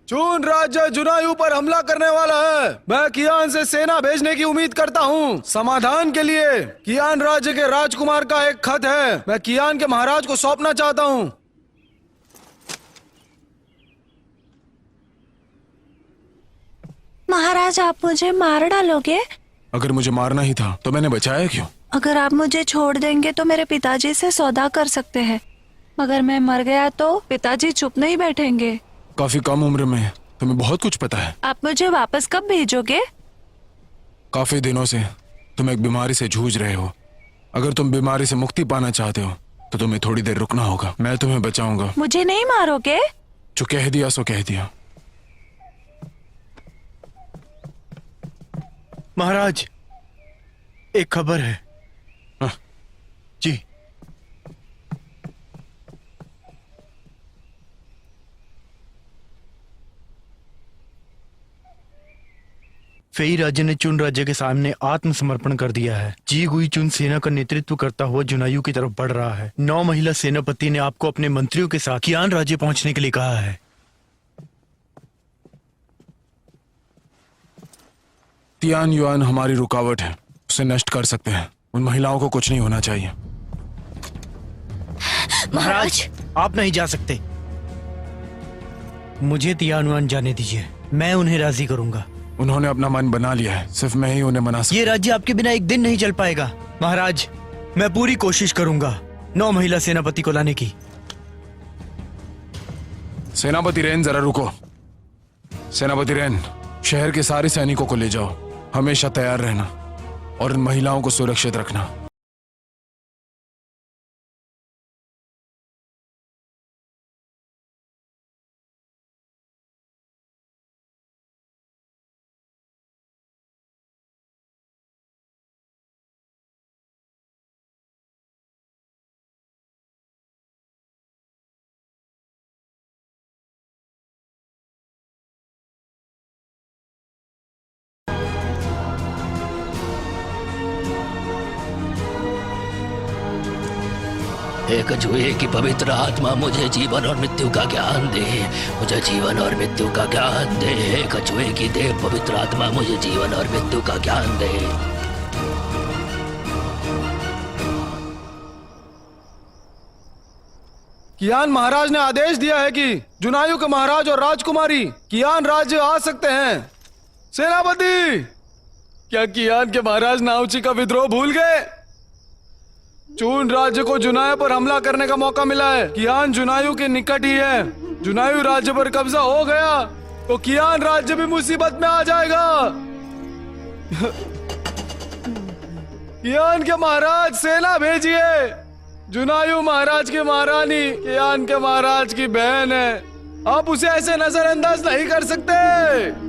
चून राज्य जुनायू पर हमला करने वाला है। मैं कियान से सेना भेजने की उम्मीद करता हूँ समाधान के लिए। कियान राज्य के राजकुमार का एक खत है, मैं कियान के महाराज को सौंपना चाहता हूँ। महाराज, आप मुझे मार डालोगे? अगर मुझे मारना ही था तो मैंने बचाया क्यों? अगर आप मुझे छोड़ देंगे तो मेरे पिताजी से सौदा कर सकते हैं, मगर मैं मर गया तो पिताजी चुप नहीं बैठेंगे। काफी कम उम्र में तुम्हें बहुत कुछ पता है। आप मुझे वापस कब भेजोगे? काफी दिनों से तुम एक बीमारी से जूझ रहे हो। अगर तुम बीमारी से मुक्ति पाना चाहते हो तो तुम्हें थोड़ी देर रुकना होगा। मैं तुम्हें बचाऊंगा। मुझे नहीं मारोगे? जो कह दिया सो कह दिया। महाराज, एक खबर है। हाँ। जी। फेई राज्य ने चुन राज्य के सामने आत्मसमर्पण कर दिया है। जी गुई चुन सेना का नेतृत्व करता हुआ जुनायू की तरफ बढ़ रहा है। 9 महिला सेनापति ने आपको अपने मंत्रियों के साथ कियान राज्य पहुंचने के लिए कहा है। तियान युआन हमारी रुकावट है, उसे नष्ट कर सकते हैं। उन महिलाओं को कुछ नहीं होना चाहिए। महाराज, आप नहीं जा सकते। मुझे तियानुआन जाने दीजिए, मैं उन्हें राजी करूंगा। उन्होंने अपना मन बना लिया है, सिर्फ मैं ही उन्हें मना सकता। ये राज्य आपके बिना एक दिन नहीं चल पाएगा। महाराज, मैं पूरी कोशिश करूंगा 9 महिला सेनापति को लाने की। सेनापति रेन, जरा रुको। सेनापति रेन, शहर के सारे सैनिकों को ले जाओ। हमेशा तैयार रहना और उन महिलाओं को सुरक्षित रखना। हे कछुए की पवित्र आत्मा, मुझे जीवन और मृत्यु का ज्ञान दे। मुझे जीवन और मृत्यु का ज्ञान दे। हे कछुए की देव पवित्र आत्मा, मुझे जीवन और मृत्यु का ज्ञान दे। कियान महाराज ने आदेश दिया है कि जुनायू के महाराज और राजकुमारी कियान राज्य आ सकते हैं। सेनापति, क्या कियान के महाराज नाउची का विद्रोह भूल गए? चून राज्य को जुनायू पर हमला करने का मौका मिला है। कियान जुनायू के निकट ही है। जुनायू राज्य पर कब्जा हो गया तो कियान राज्य भी मुसीबत में आ जाएगा। कियान के महाराज, सेना भेजिए। जुनायू महाराज की महारानी कियान के महाराज की बहन है। आप उसे ऐसे नजरअंदाज नहीं कर सकते।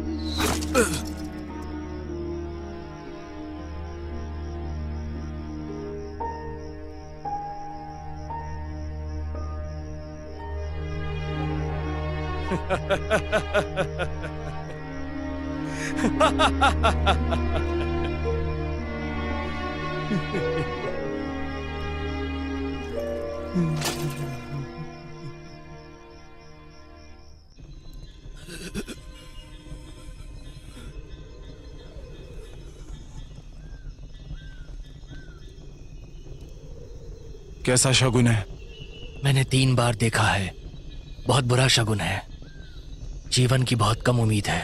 कैसा शगुन है? मैंने 3 बार देखा है। बहुत बुरा शगुन है। जीवन की बहुत कम उम्मीद है।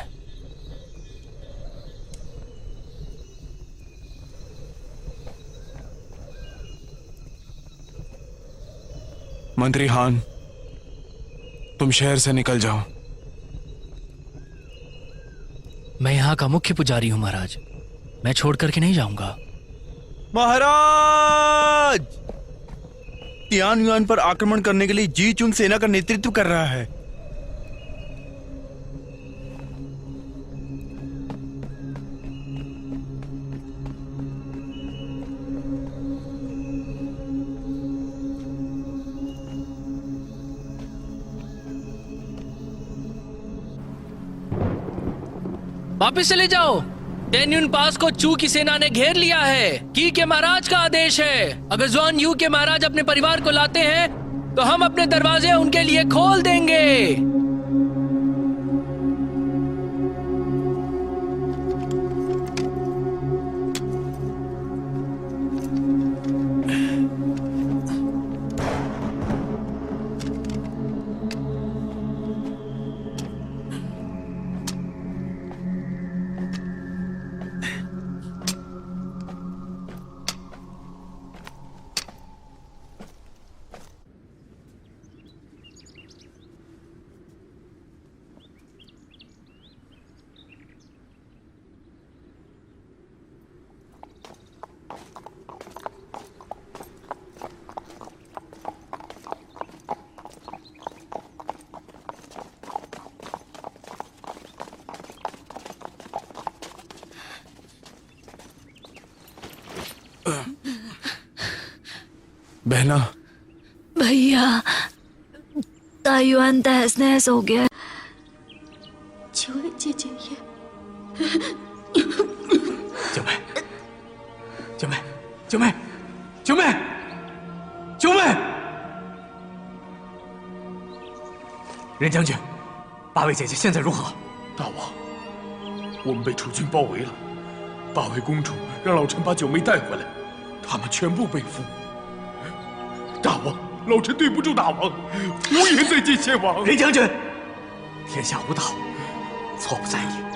मंत्री हान, तुम शहर से निकल जाओ। मैं यहाँ का मुख्य पुजारी हूँ महाराज। मैं छोड़ करके नहीं जाऊंगा। महाराज, तियानयुआन पर आक्रमण करने के लिए जी चुन सेना का नेतृत्व कर रहा है। वापिस चले जाओ। टेन्यून पास को चू की सेना ने घेर लिया है। की के महाराज का आदेश है, अगर जुआन यू के महाराज अपने परिवार को लाते हैं तो हम अपने दरवाजे उनके लिए खोल देंगे। बहना, भैया, ताइवान तहस नहस हो गया। 求你姐姐也。九妹，九妹，九妹，九妹，九妹！任将军，八位姐姐现在如何？大王，我们被楚军包围了。八位公主让老臣把九妹带回来，他们全部被俘。大王，老臣对不住大王，无颜再见先王。任将军，天下无道，错不在你。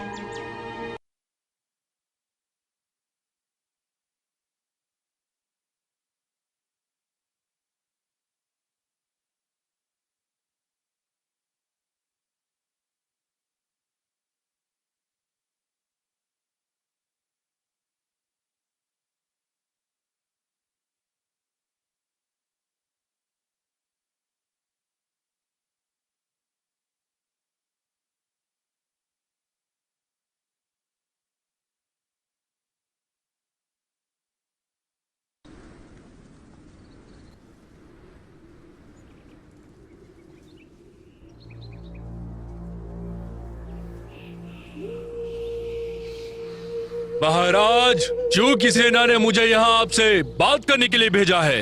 महाराज, चू की सेना ने मुझे यहाँ आपसे बात करने के लिए भेजा है।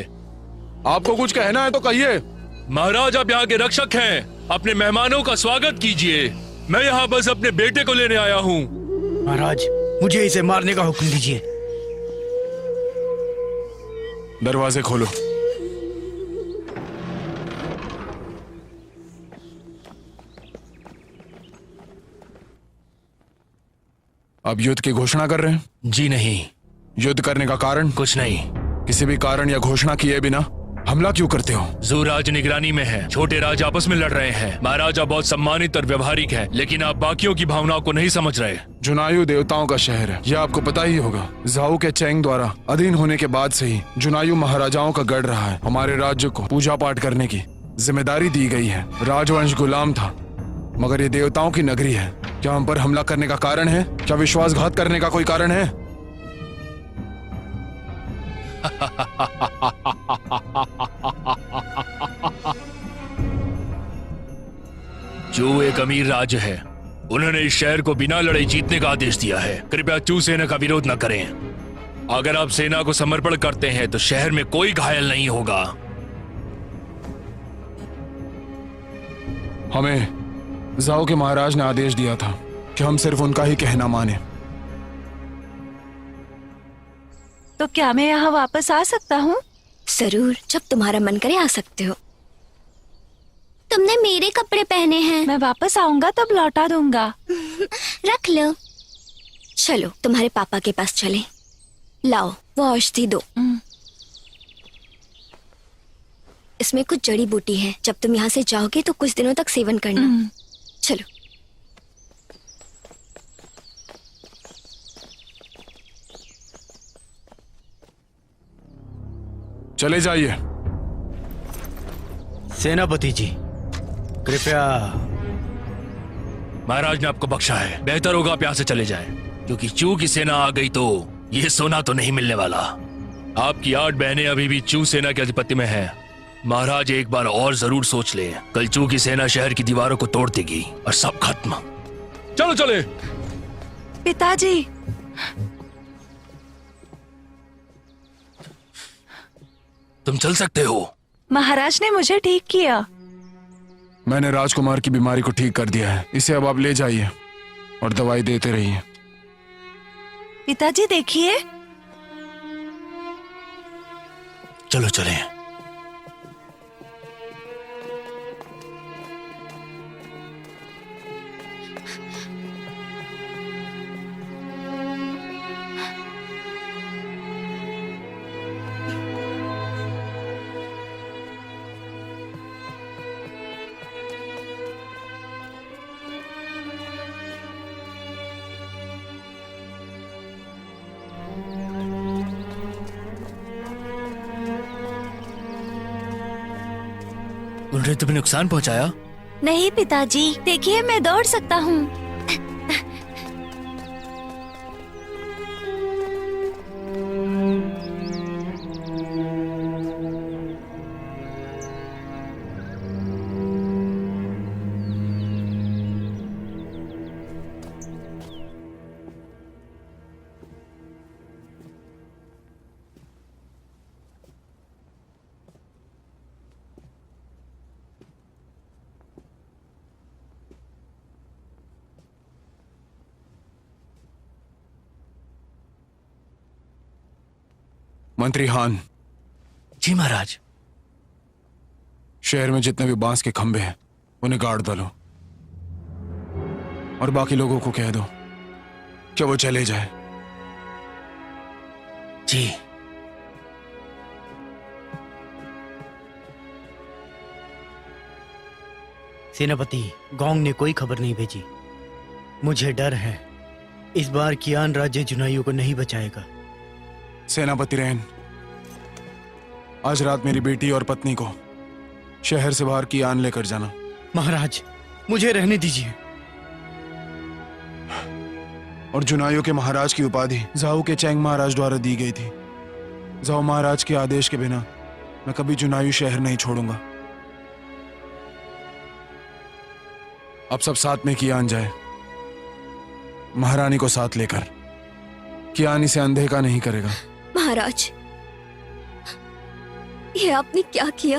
आपको कुछ कहना है तो कहिए। महाराज, आप यहाँ के रक्षक हैं, अपने मेहमानों का स्वागत कीजिए। मैं यहाँ बस अपने बेटे को लेने आया हूँ। महाराज, मुझे इसे मारने का हुक्म दीजिए। दरवाजे खोलो। अब युद्ध की घोषणा कर रहे हैं? जी नहीं। युद्ध करने का कारण? कुछ नहीं। किसी भी कारण या घोषणा किए बिना हमला क्यों करते हो? जू राज निगरानी में है, छोटे राज आपस में लड़ रहे हैं। महाराजा बहुत सम्मानित और व्यवहारिक है, लेकिन आप बाकियों की भावनाओं को नहीं समझ रहे। जुनायू देवताओं का शहर है, यह आपको पता ही होगा। झाऊ के चैंग द्वारा अधीन होने के बाद से ही जुनायू महाराजाओं का गढ़ रहा है। हमारे राज्य को पूजा पाठ करने की जिम्मेदारी दी गई है। राजवंश गुलाम था, मगर ये देवताओं की नगरी है। क्या हम पर हमला करने का कारण है? क्या विश्वासघात करने का कोई कारण है? चू एक अमीर राज्य है, उन्होंने इस शहर को बिना लड़ाई जीतने का आदेश दिया है। कृपया चू सेना का विरोध न करें। अगर आप सेना को समर्पण करते हैं तो शहर में कोई घायल नहीं होगा। हमें झाऊ के महाराज ने आदेश दिया था कि हम सिर्फ उनका ही कहना माने। तो क्या मैं यहाँ वापस आ सकता हूँ? जरूर, जब तुम्हारा मन करे आ सकते हो। तुमने मेरे कपड़े पहने हैं। मैं वापस आऊंगा तब लौटा दूंगा। रख लो। चलो तुम्हारे पापा के पास चलें। लाओ वो औषधि दो। इसमें कुछ जड़ी बूटी है, जब तुम यहाँ से जाओगे तो कुछ दिनों तक सेवन करना। चलो। चले जाइए। सेनापति जी कृपया। महाराज ने आपको बख्शा है, बेहतर होगा आप यहाँ से चले जाएं, क्योंकि चू की सेना आ गई तो ये सोना तो नहीं मिलने वाला। आपकी 8 बहनें अभी भी चू सेना के अधिपत्य में हैं। महाराज एक बार और जरूर सोच ले, कल चू की सेना शहर की दीवारों को तोड़ देगी और सब खत्म। चलो चले। पिताजी, तुम चल सकते हो। महाराज ने मुझे ठीक किया। मैंने राजकुमार की बीमारी को ठीक कर दिया है, इसे अब आप ले जाइए और दवाई देते रहिए। पिताजी देखिए। चलो चले। उन्हें तुमने नुकसान पहुंचाया? नहीं पिताजी, देखिए मैं दौड़ सकता हूँ। मंत्री हान। जी महाराज। शहर में जितने भी बांस के खंभे हैं उन्हें गाड़ डालो और बाकी लोगों को कह दो कि वो चले जाए। जी। सेनापति गोंग ने कोई खबर नहीं भेजी। मुझे डर है इस बार कियान राज्य जुनाइयों को नहीं बचाएगा। सेनापति रेन, आज रात मेरी बेटी और पत्नी को शहर से बाहर कियान लेकर जाना। महाराज मुझे रहने दीजिए। और जुनाइयों के महाराज की उपाधि जाओ के चैंग महाराज द्वारा दी गई थी। जाओ महाराज के आदेश के बिना मैं कभी जुनायू शहर नहीं छोड़ूंगा। अब सब साथ में कियान जाए, महारानी को साथ लेकर। कियान इसे अनदेखा नहीं करेगा। महाराज, ये आपने क्या किया?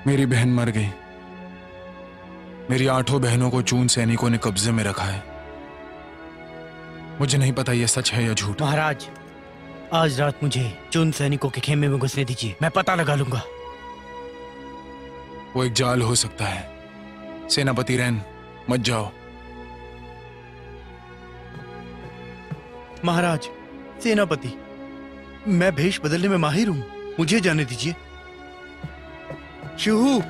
मेरी बहन मर गई। मेरी 8 बहनों को चून सैनिकों ने कब्जे में रखा है। मुझे नहीं पता ये सच है या झूठ। महाराज आज रात मुझे चून सैनिकों के खेमे में घुसने दीजिए, मैं पता लगा लूंगा। वो एक जाल हो सकता है। सेनापति रैन, मत जाओ। महाराज, सेनापति, मैं भेष बदलने में माहिर हूं, मुझे जाने दीजिए। शिहू,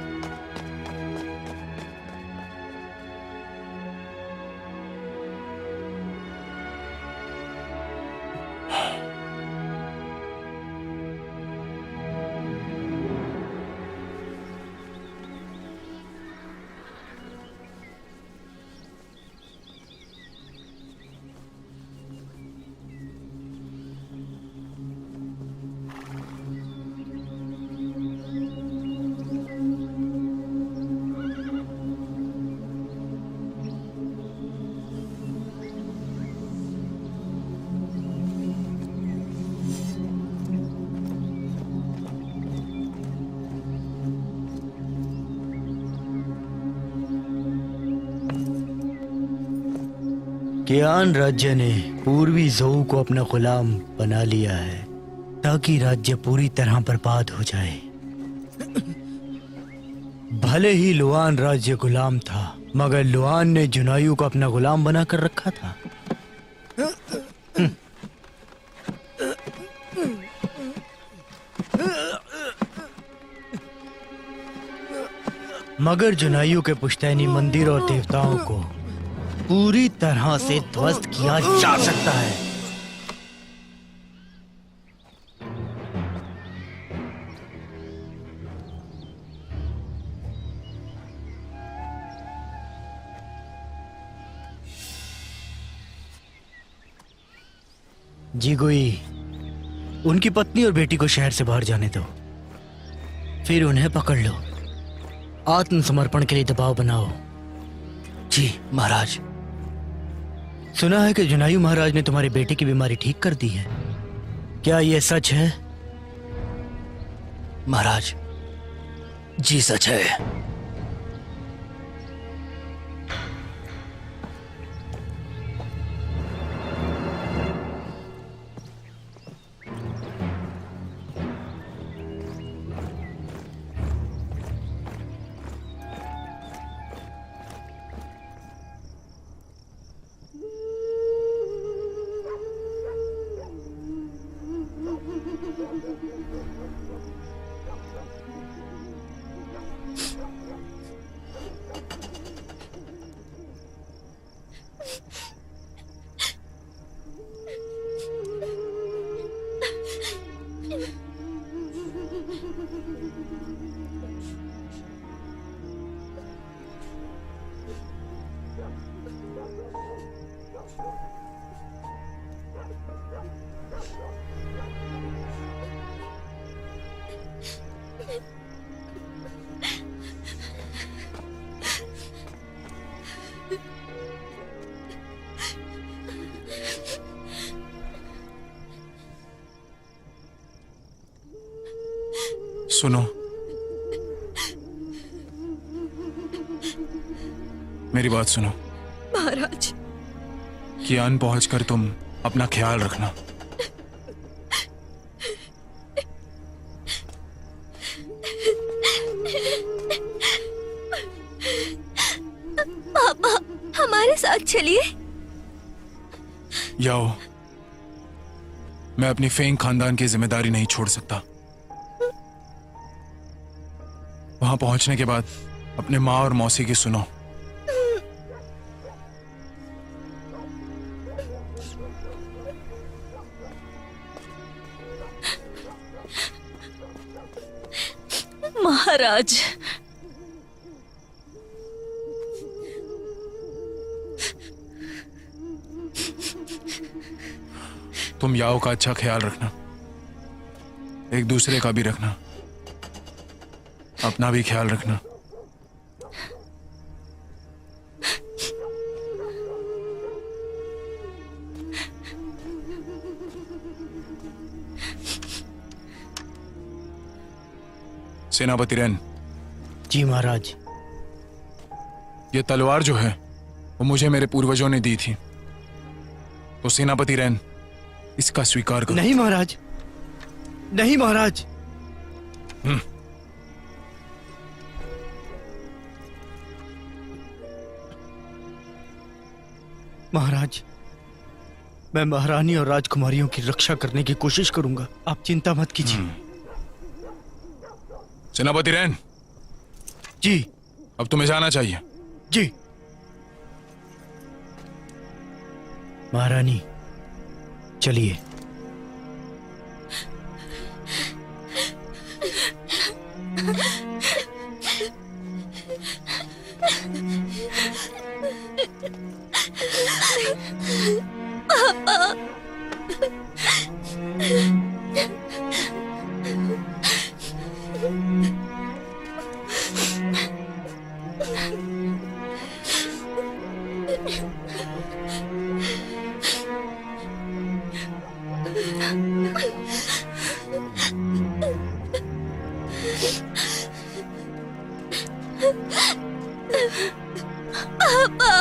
कियान राज्य ने पूर्वी जोऊ को अपना गुलाम बना लिया है ताकि राज्य पूरी तरह बर्बाद हो जाए। भले ही लुआन राज्य गुलाम था, मगर लुआन ने जुनायू को अपना गुलाम बनाकर रखा था। मगर जुनायू के पुश्तैनी मंदिर और देवताओं को पूरी तरह से ध्वस्त किया जा सकता है। जीगुई, उनकी पत्नी और बेटी को शहर से बाहर जाने दो, फिर उन्हें पकड़ लो। आत्मसमर्पण के लिए दबाव बनाओ। जी महाराज। सुना है कि जुनायू महाराज ने तुम्हारे बेटे की बीमारी ठीक कर दी है, क्या यह सच है? महाराज, जी सच है। सुनो, मेरी बात सुनो। महाराज। कियान पहुंचकर तुम अपना ख्याल रखना। पापा, हमारे साथ चलिए। याओ, मैं अपनी फेंग खानदान की जिम्मेदारी नहीं छोड़ सकता। वहां पहुंचने के बाद अपने माँ और मौसी की सुनो। महाराज, तुम याओ का अच्छा ख्याल रखना, एक दूसरे का भी रखना, अपना भी ख्याल रखना। सेनापति रेन। जी महाराज। ये तलवार जो है वो मुझे मेरे पूर्वजों ने दी थी, तो सेनापति रेन इसका स्वीकार करो। नहीं महाराज, नहीं महाराज। महाराज, मैं महारानी और राजकुमारियों की रक्षा करने की कोशिश करूंगा, आप चिंता मत कीजिए। सेनापति रेन। जी। अब तुम्हें जाना चाहिए। जी। महारानी, चलिए। पापा। पापा।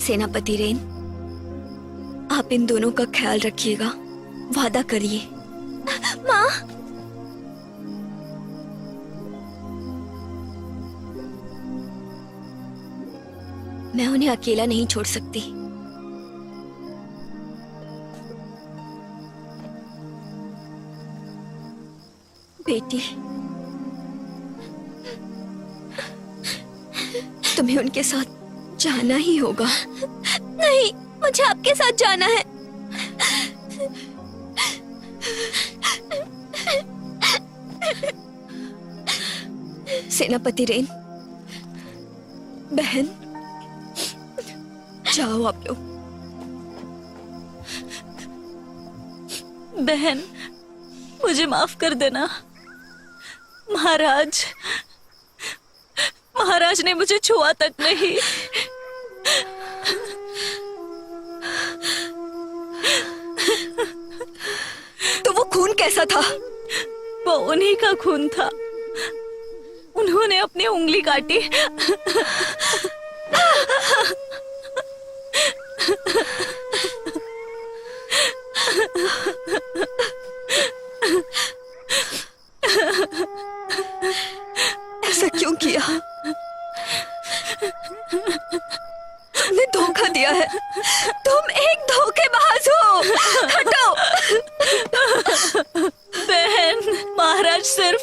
सेनापति रेन, आप इन दोनों का ख्याल रखिएगा, वादा करिए। माँ, मैं उन्हें अकेला नहीं छोड़ सकती। बेटी, तुम्हें उनके साथ जाना ही होगा। नहीं, मुझे आपके साथ जाना है। सेनापति रेन, बहन, जाओ आप लोग। बहन, मुझे माफ कर देना। महाराज ने मुझे छुआ तक नहीं। तो वो खून कैसा था? वो उन्हीं का खून था। उन्होंने अपनी उंगली काटी। ऐसा क्यों किया? तुमने धोखा दिया है। तुम एक धोखेबाज हो। हटो। बहन, महाराज सिर्फ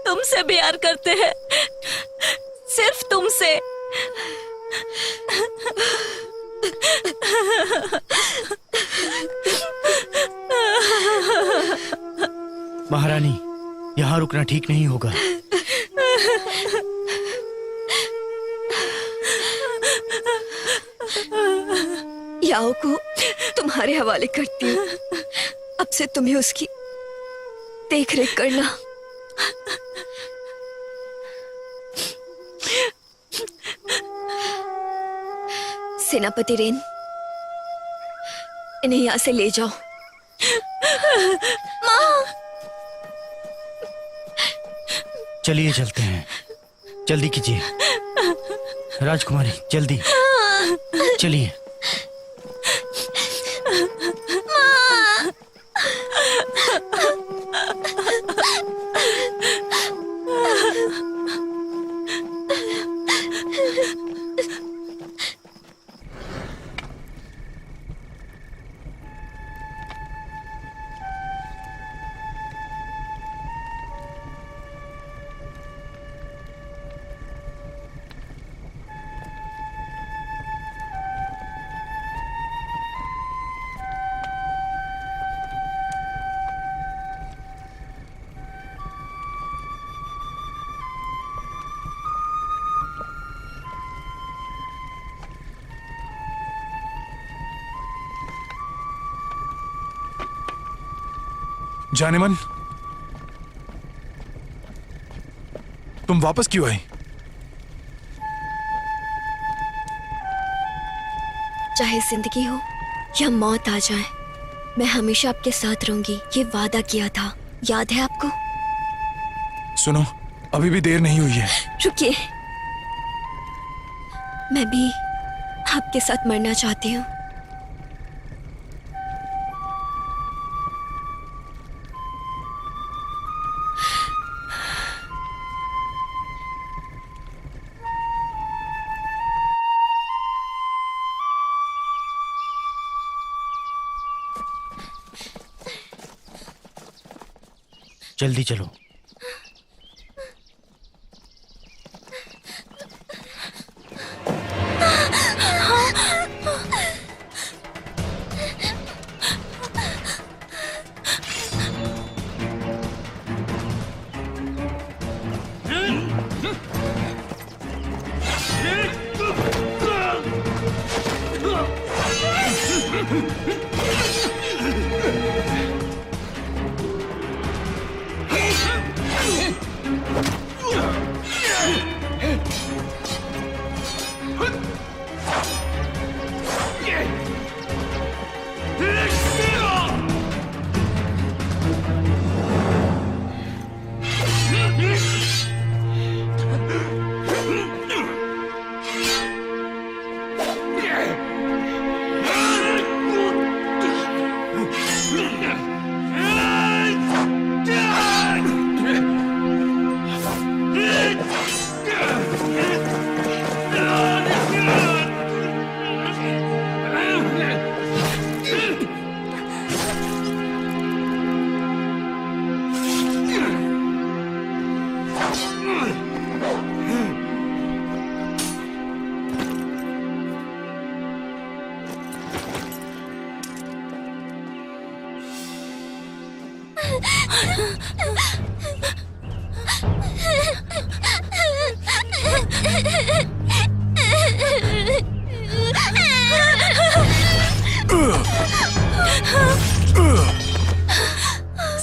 तुमसे प्यार करते हैं, सिर्फ तुमसे। महारानी, यहाँ रुकना ठीक नहीं होगा। याओ को तुम्हारे हवाले करती हूँ। अब से तुम्हें उसकी देख रेख करना। सेनापति रेन, इन्हें यहाँ से ले जाओ। माँ, चलिए चलते हैं। जल्दी कीजिए राजकुमारी, जल्दी चलिए। जानेमन, तुम वापस क्यों आई? चाहे जिंदगी हो या मौत आ जाए, मैं हमेशा आपके साथ रहूंगी। ये वादा किया था, याद है आपको? सुनो, अभी भी देर नहीं हुई है। रुकिए, मैं भी आपके साथ मरना चाहती हूँ। जल्दी चलो।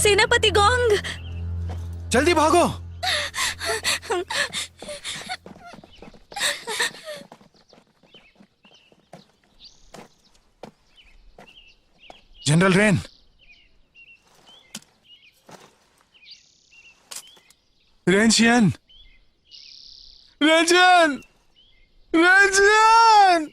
सेनापति गोंग, जल्दी भागो। General rain, रेंशियन, रेंशियन, रेंशियन।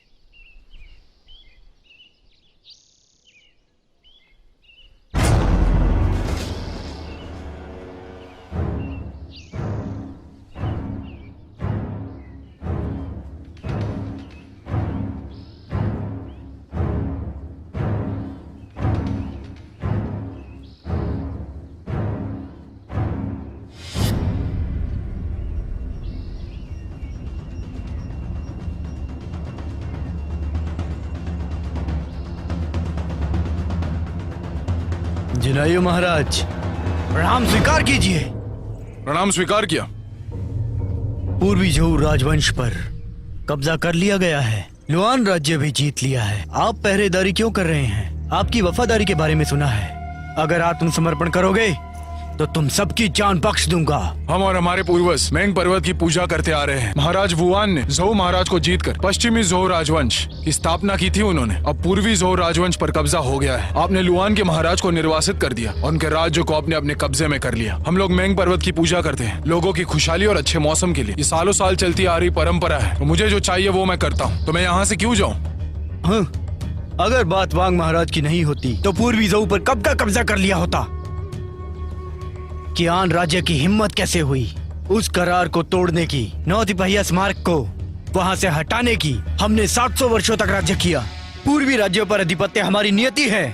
जुनायू महाराज, प्रणाम स्वीकार कीजिए। प्रणाम स्वीकार किया। पूर्वी झोऊ राजवंश पर कब्जा कर लिया गया है, लुआन राज्य भी जीत लिया है। आप पहरेदारी क्यों कर रहे हैं? आपकी वफादारी के बारे में सुना है। अगर आत्मसमर्पण करोगे तो तुम सबकी जान बख्श दूंगा। हम और हमारे पूर्वज मेंग पर्वत की पूजा करते आ रहे हैं। महाराज वुआन ने झोऊ महाराज को जीतकर पश्चिमी झोऊ राजवंश की स्थापना की थी उन्होंने। अब पूर्वी झोऊ राजवंश पर कब्जा हो गया है। आपने लुआन के महाराज को निर्वासित कर दिया और उनके राज्य को अपने अपने कब्जे में कर लिया। हम लोग मेंग पर्वत की पूजा करते हैं लोगों की खुशहाली और अच्छे मौसम के लिए। ये सालों साल चलती आ रही परंपरा है, तो मुझे जो चाहिए वो मैं करता हूँ। तो मैं यहाँ से क्यों जाऊँ? हाँ, अगर बात वांग महाराज की नहीं होती तो पूर्वी झोऊ पर कब का कब्जा कर लिया होता। कियान राज्य की हिम्मत कैसे हुई उस करार को तोड़ने की, नौ तिपहिया स्मारक को वहां से हटाने की? हमने 700 वर्षों तक राज्य किया। पूर्वी राज्यों पर अधिपत्य हमारी नियति है।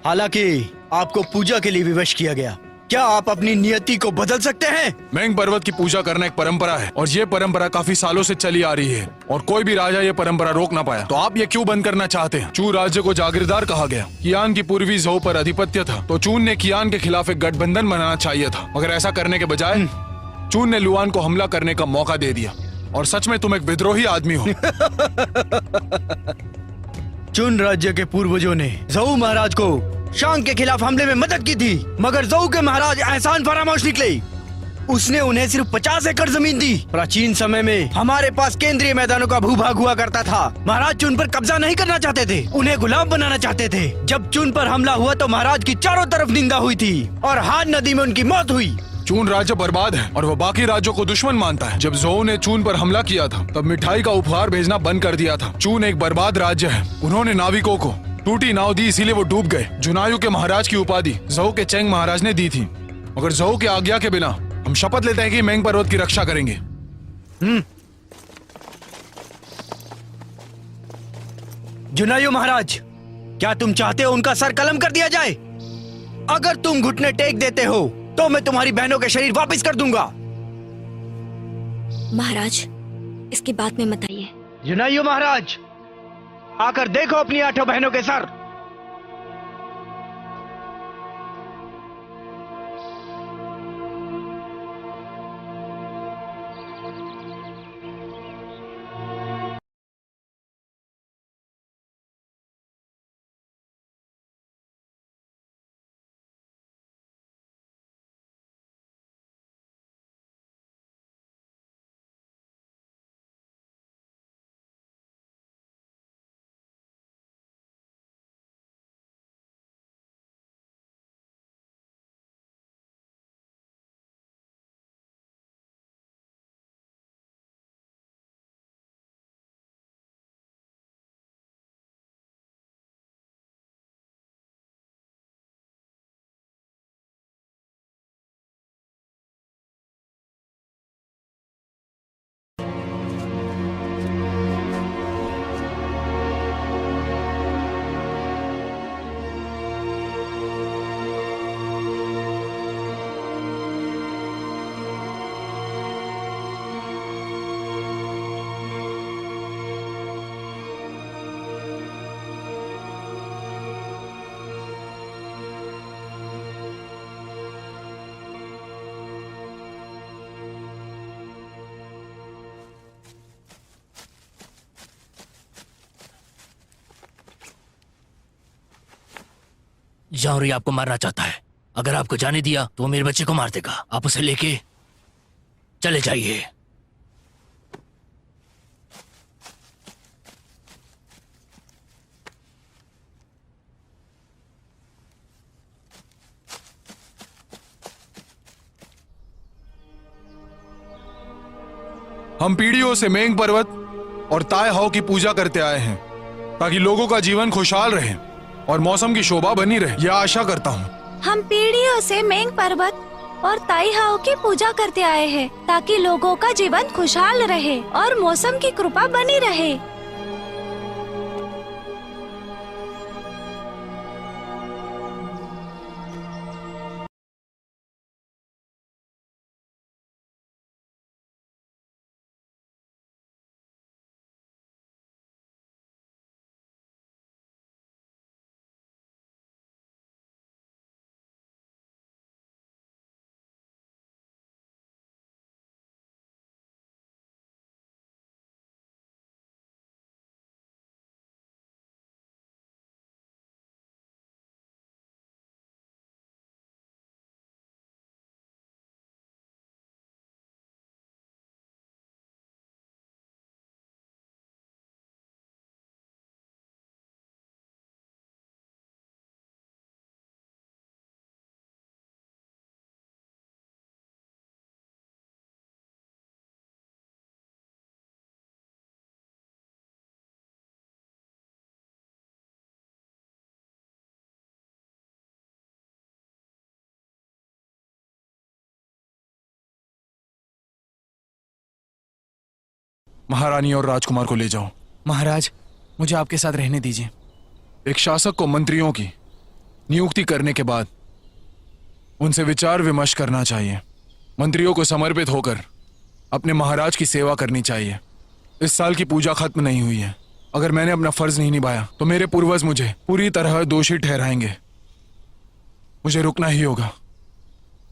हालांकि आपको पूजा के लिए विवश किया गया। क्या आप अपनी नियति को बदल सकते हैं? मेंग पर्वत की पूजा करना एक परंपरा है और ये परंपरा काफी सालों से चली आ रही है और कोई भी राजा ये परंपरा रोक ना पाया। तो आप ये क्यों बंद करना चाहते हैं? चू राज्य को जागीरदार कहा गया। कियान की पूर्वी झोऊ पर अधिपत्य था तो चून ने कियान के खिलाफ एक गठबंधन बनाना चाहिए था, मगर ऐसा करने के बजाय चून ने लुआन को हमला करने का मौका दे दिया। और सच में तुम एक विद्रोही आदमी हो। चुन राज्य के पूर्वजों ने झोऊ महाराज को शांग के खिलाफ हमले में मदद की थी, मगर झोऊ के महाराज एहसान फरामोश निकले। उसने उन्हें सिर्फ 50 एकड़ जमीन दी। प्राचीन समय में हमारे पास केंद्रीय मैदानों का भूभाग हुआ करता था। महाराज चुन पर कब्जा नहीं करना चाहते थे, उन्हें गुलाम बनाना चाहते थे। जब चुन पर हमला हुआ तो महाराज की चारों तरफ निंदा हुई थी और हान नदी में उनकी मौत हुई। चून राज्य बर्बाद है और वो बाकी राज्यों को दुश्मन मानता है। जब झोऊ ने चून पर हमला किया था तब मिठाई का उपहार भेजना बंद कर दिया था। चून एक बर्बाद राज्य है। उन्होंने नाविकों को टूटी नाव दी, इसीलिए वो डूब गए। जुनायू के महाराज की उपाधि झोऊ के चेंग महाराज ने दी थी, मगर झोऊ की आज्ञा के बिना हम शपथ लेते हैं कि मेंग पर्वत की रक्षा करेंगे। जुनायू महाराज, क्या तुम चाहते हो उनका सर कलम कर दिया जाए? अगर तुम घुटने टेक देते हो तो मैं तुम्हारी बहनों के शरीर वापस कर दूंगा। महाराज, इसकी बात में मत आइए। जुनायू महाराज, आकर देखो अपनी 8 बहनों के सर। जौहरी आपको मारना चाहता है। अगर आपको जाने दिया तो वो मेरे बच्चे को मार देगा। आप उसे लेके चले जाइए। हम पीढ़ियों से मेंग पर्वत और ताय हाओ की पूजा करते आए हैं ताकि लोगों का जीवन खुशहाल रहे और मौसम की शोभा बनी रहे, यह आशा करता हूँ। हम पीढ़ियों से मेंग पर्वत और ताई हाओ की पूजा करते आए हैं ताकि लोगों का जीवन खुशहाल रहे और मौसम की कृपा बनी रहे। महारानी और राजकुमार को ले जाओ। महाराज, मुझे आपके साथ रहने दीजिए। एक शासक को मंत्रियों की नियुक्ति करने के बाद उनसे विचार विमर्श करना चाहिए। मंत्रियों को समर्पित होकर अपने महाराज की सेवा करनी चाहिए। इस साल की पूजा खत्म नहीं हुई है। अगर मैंने अपना फर्ज नहीं निभाया तो मेरे पूर्वज मुझे पूरी तरह दोषी ठहराएंगे। मुझे रुकना ही होगा।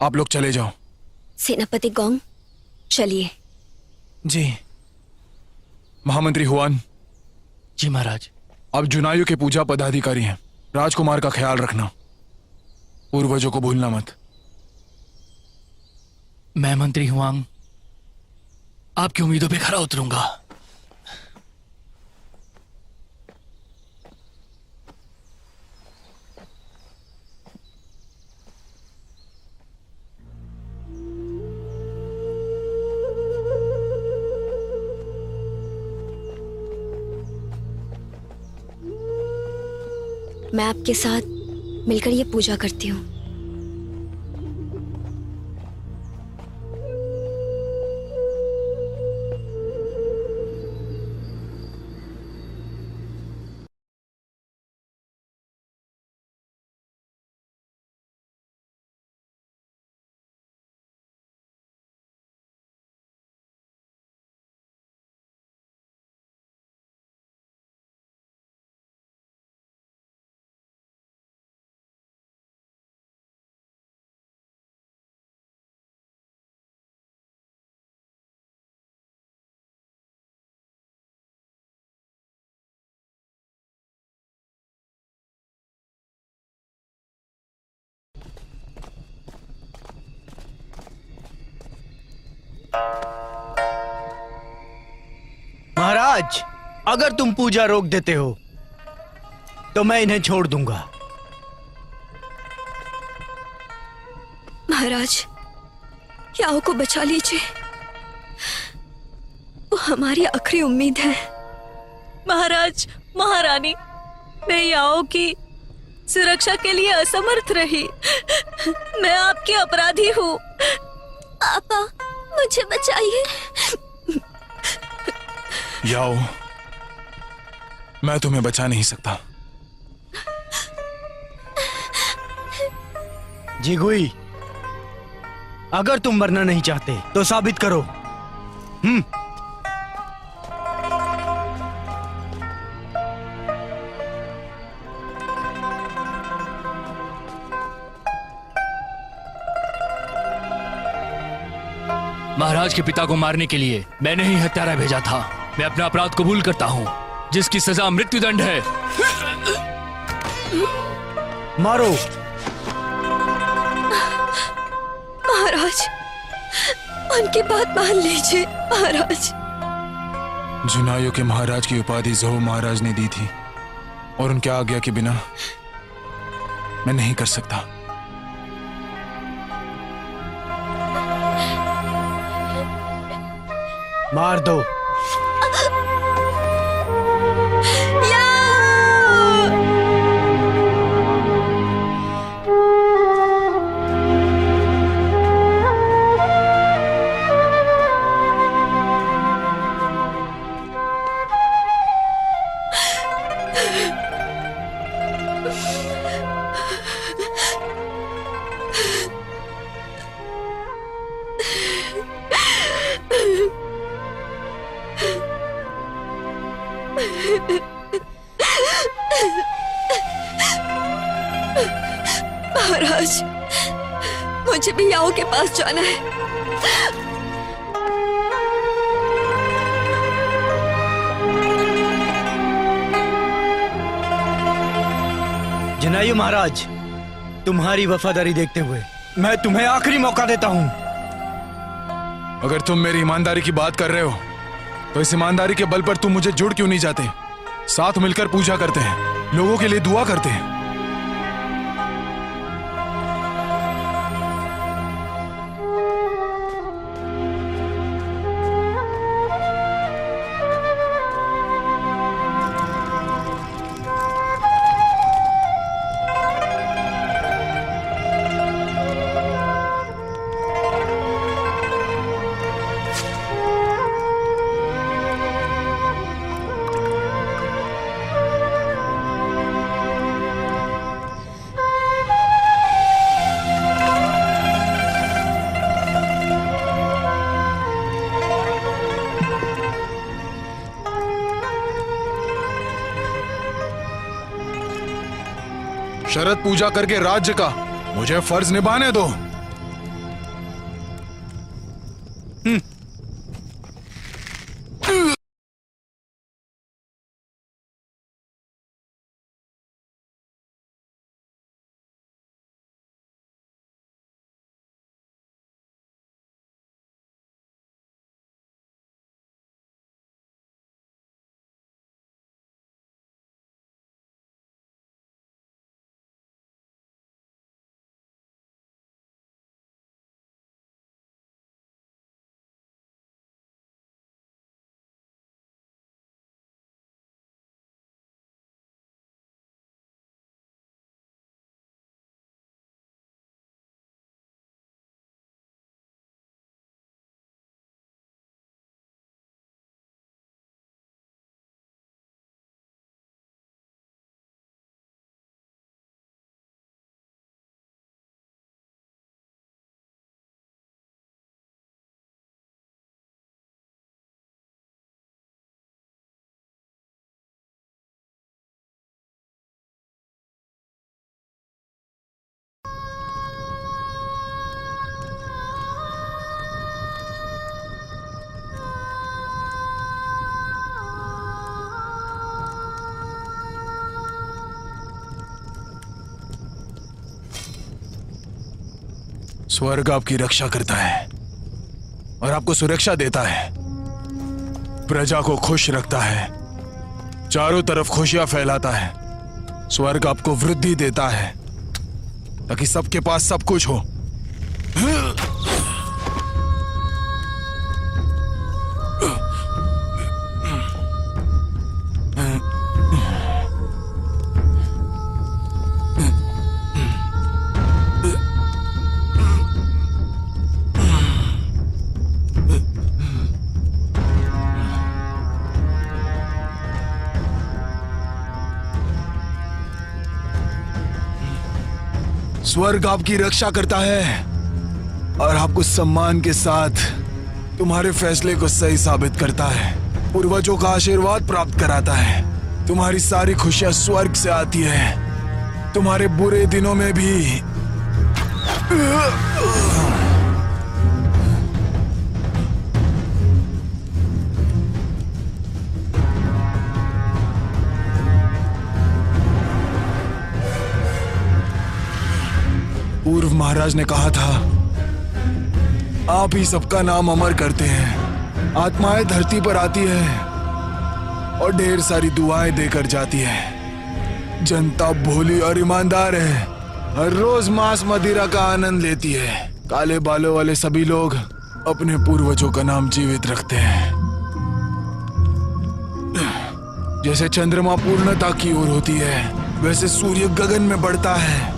आप लोग चले जाओ। सेनापति गोंग, चलिए। जी। महामंत्री हुआन। जी महाराज। आप जुनायू के पूजा पदाधिकारी हैं। राजकुमार का ख्याल रखना, पूर्वजों को भूलना मत। मैं मंत्री हुआंग आपकी उम्मीदों पे खरा उतरूंगा। मैं आपके साथ मिलकर ये पूजा करती हूँ। महाराज, अगर तुम पूजा रोक देते हो तो मैं इन्हें छोड़ दूंगा। महाराज, याओ को बचा लीजिए। वो हमारी आखिरी उम्मीद है। महाराज, महारानी, मैं याओ की सुरक्षा के लिए असमर्थ रही। मैं आपकी अपराधी हूँ। पापा, मुझे बचाइए। याओ, मैं तुम्हें बचा नहीं सकता। जिगुई, अगर तुम मरना नहीं चाहते तो साबित करो। महाराज के पिता को मारने के लिए मैंने ही हत्यारा भेजा था। मैं अपना अपराध कबूल करता हूँ, जिसकी सजा मृत्युदंड है। मारो। महाराज, उनकी बात मान लीजिए महाराज। जुनायू के महाराज की उपाधि ज़हू महाराज ने दी थी और उनके आज्ञा के बिना मैं नहीं कर सकता। मार दो। महाराज, मुझे भी याओ के पास जाना है। जुनायू महाराज, तुम्हारी वफादारी देखते हुए मैं तुम्हें आखिरी मौका देता हूं। अगर तुम मेरी ईमानदारी की बात कर रहे हो तो इस ईमानदारी के बल पर तुम मुझे जुड़ क्यों नहीं जाते? साथ मिलकर पूजा करते हैं, लोगों के लिए दुआ करते हैं। शरद पूजा करके राज्य का मुझे फर्ज निभाने दो। स्वर्ग आपकी रक्षा करता है और आपको सुरक्षा देता है, प्रजा को खुश रखता है, चारों तरफ खुशियां फैलाता है। स्वर्ग आपको वृद्धि देता है ताकि सबके पास सब कुछ हो। स्वर्ग आपकी रक्षा करता है और आपको सम्मान के साथ तुम्हारे फैसले को सही साबित करता है, पूर्वजों का आशीर्वाद प्राप्त कराता है। तुम्हारी सारी खुशियां स्वर्ग से आती है, तुम्हारे बुरे दिनों में भी। पूर्व महाराज ने कहा था आप ही सबका नाम अमर करते हैं। आत्माएं धरती पर आती है और ढेर सारी दुआएं देकर जाती है। जनता भोली और ईमानदार है, हर रोज मांस मदिरा का आनंद लेती है। काले बालों वाले सभी लोग अपने पूर्वजों का नाम जीवित रखते हैं। जैसे चंद्रमा पूर्णता की ओर होती है, वैसे सूर्य गगन में बढ़ता है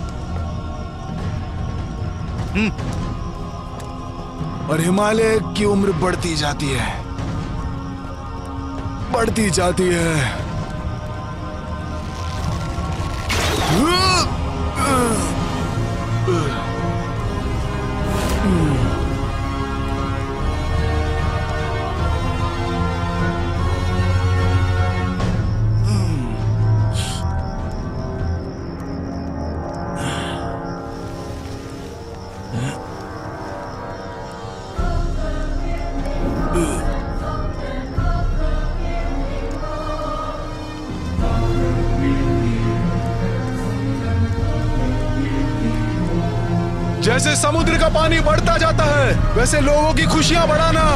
और हिमालय की उम्र बढ़ती जाती है, बढ़ती जाती है। जैसे समुद्र का पानी बढ़ता जाता है, वैसे लोगों की खुशियां बढ़ाना।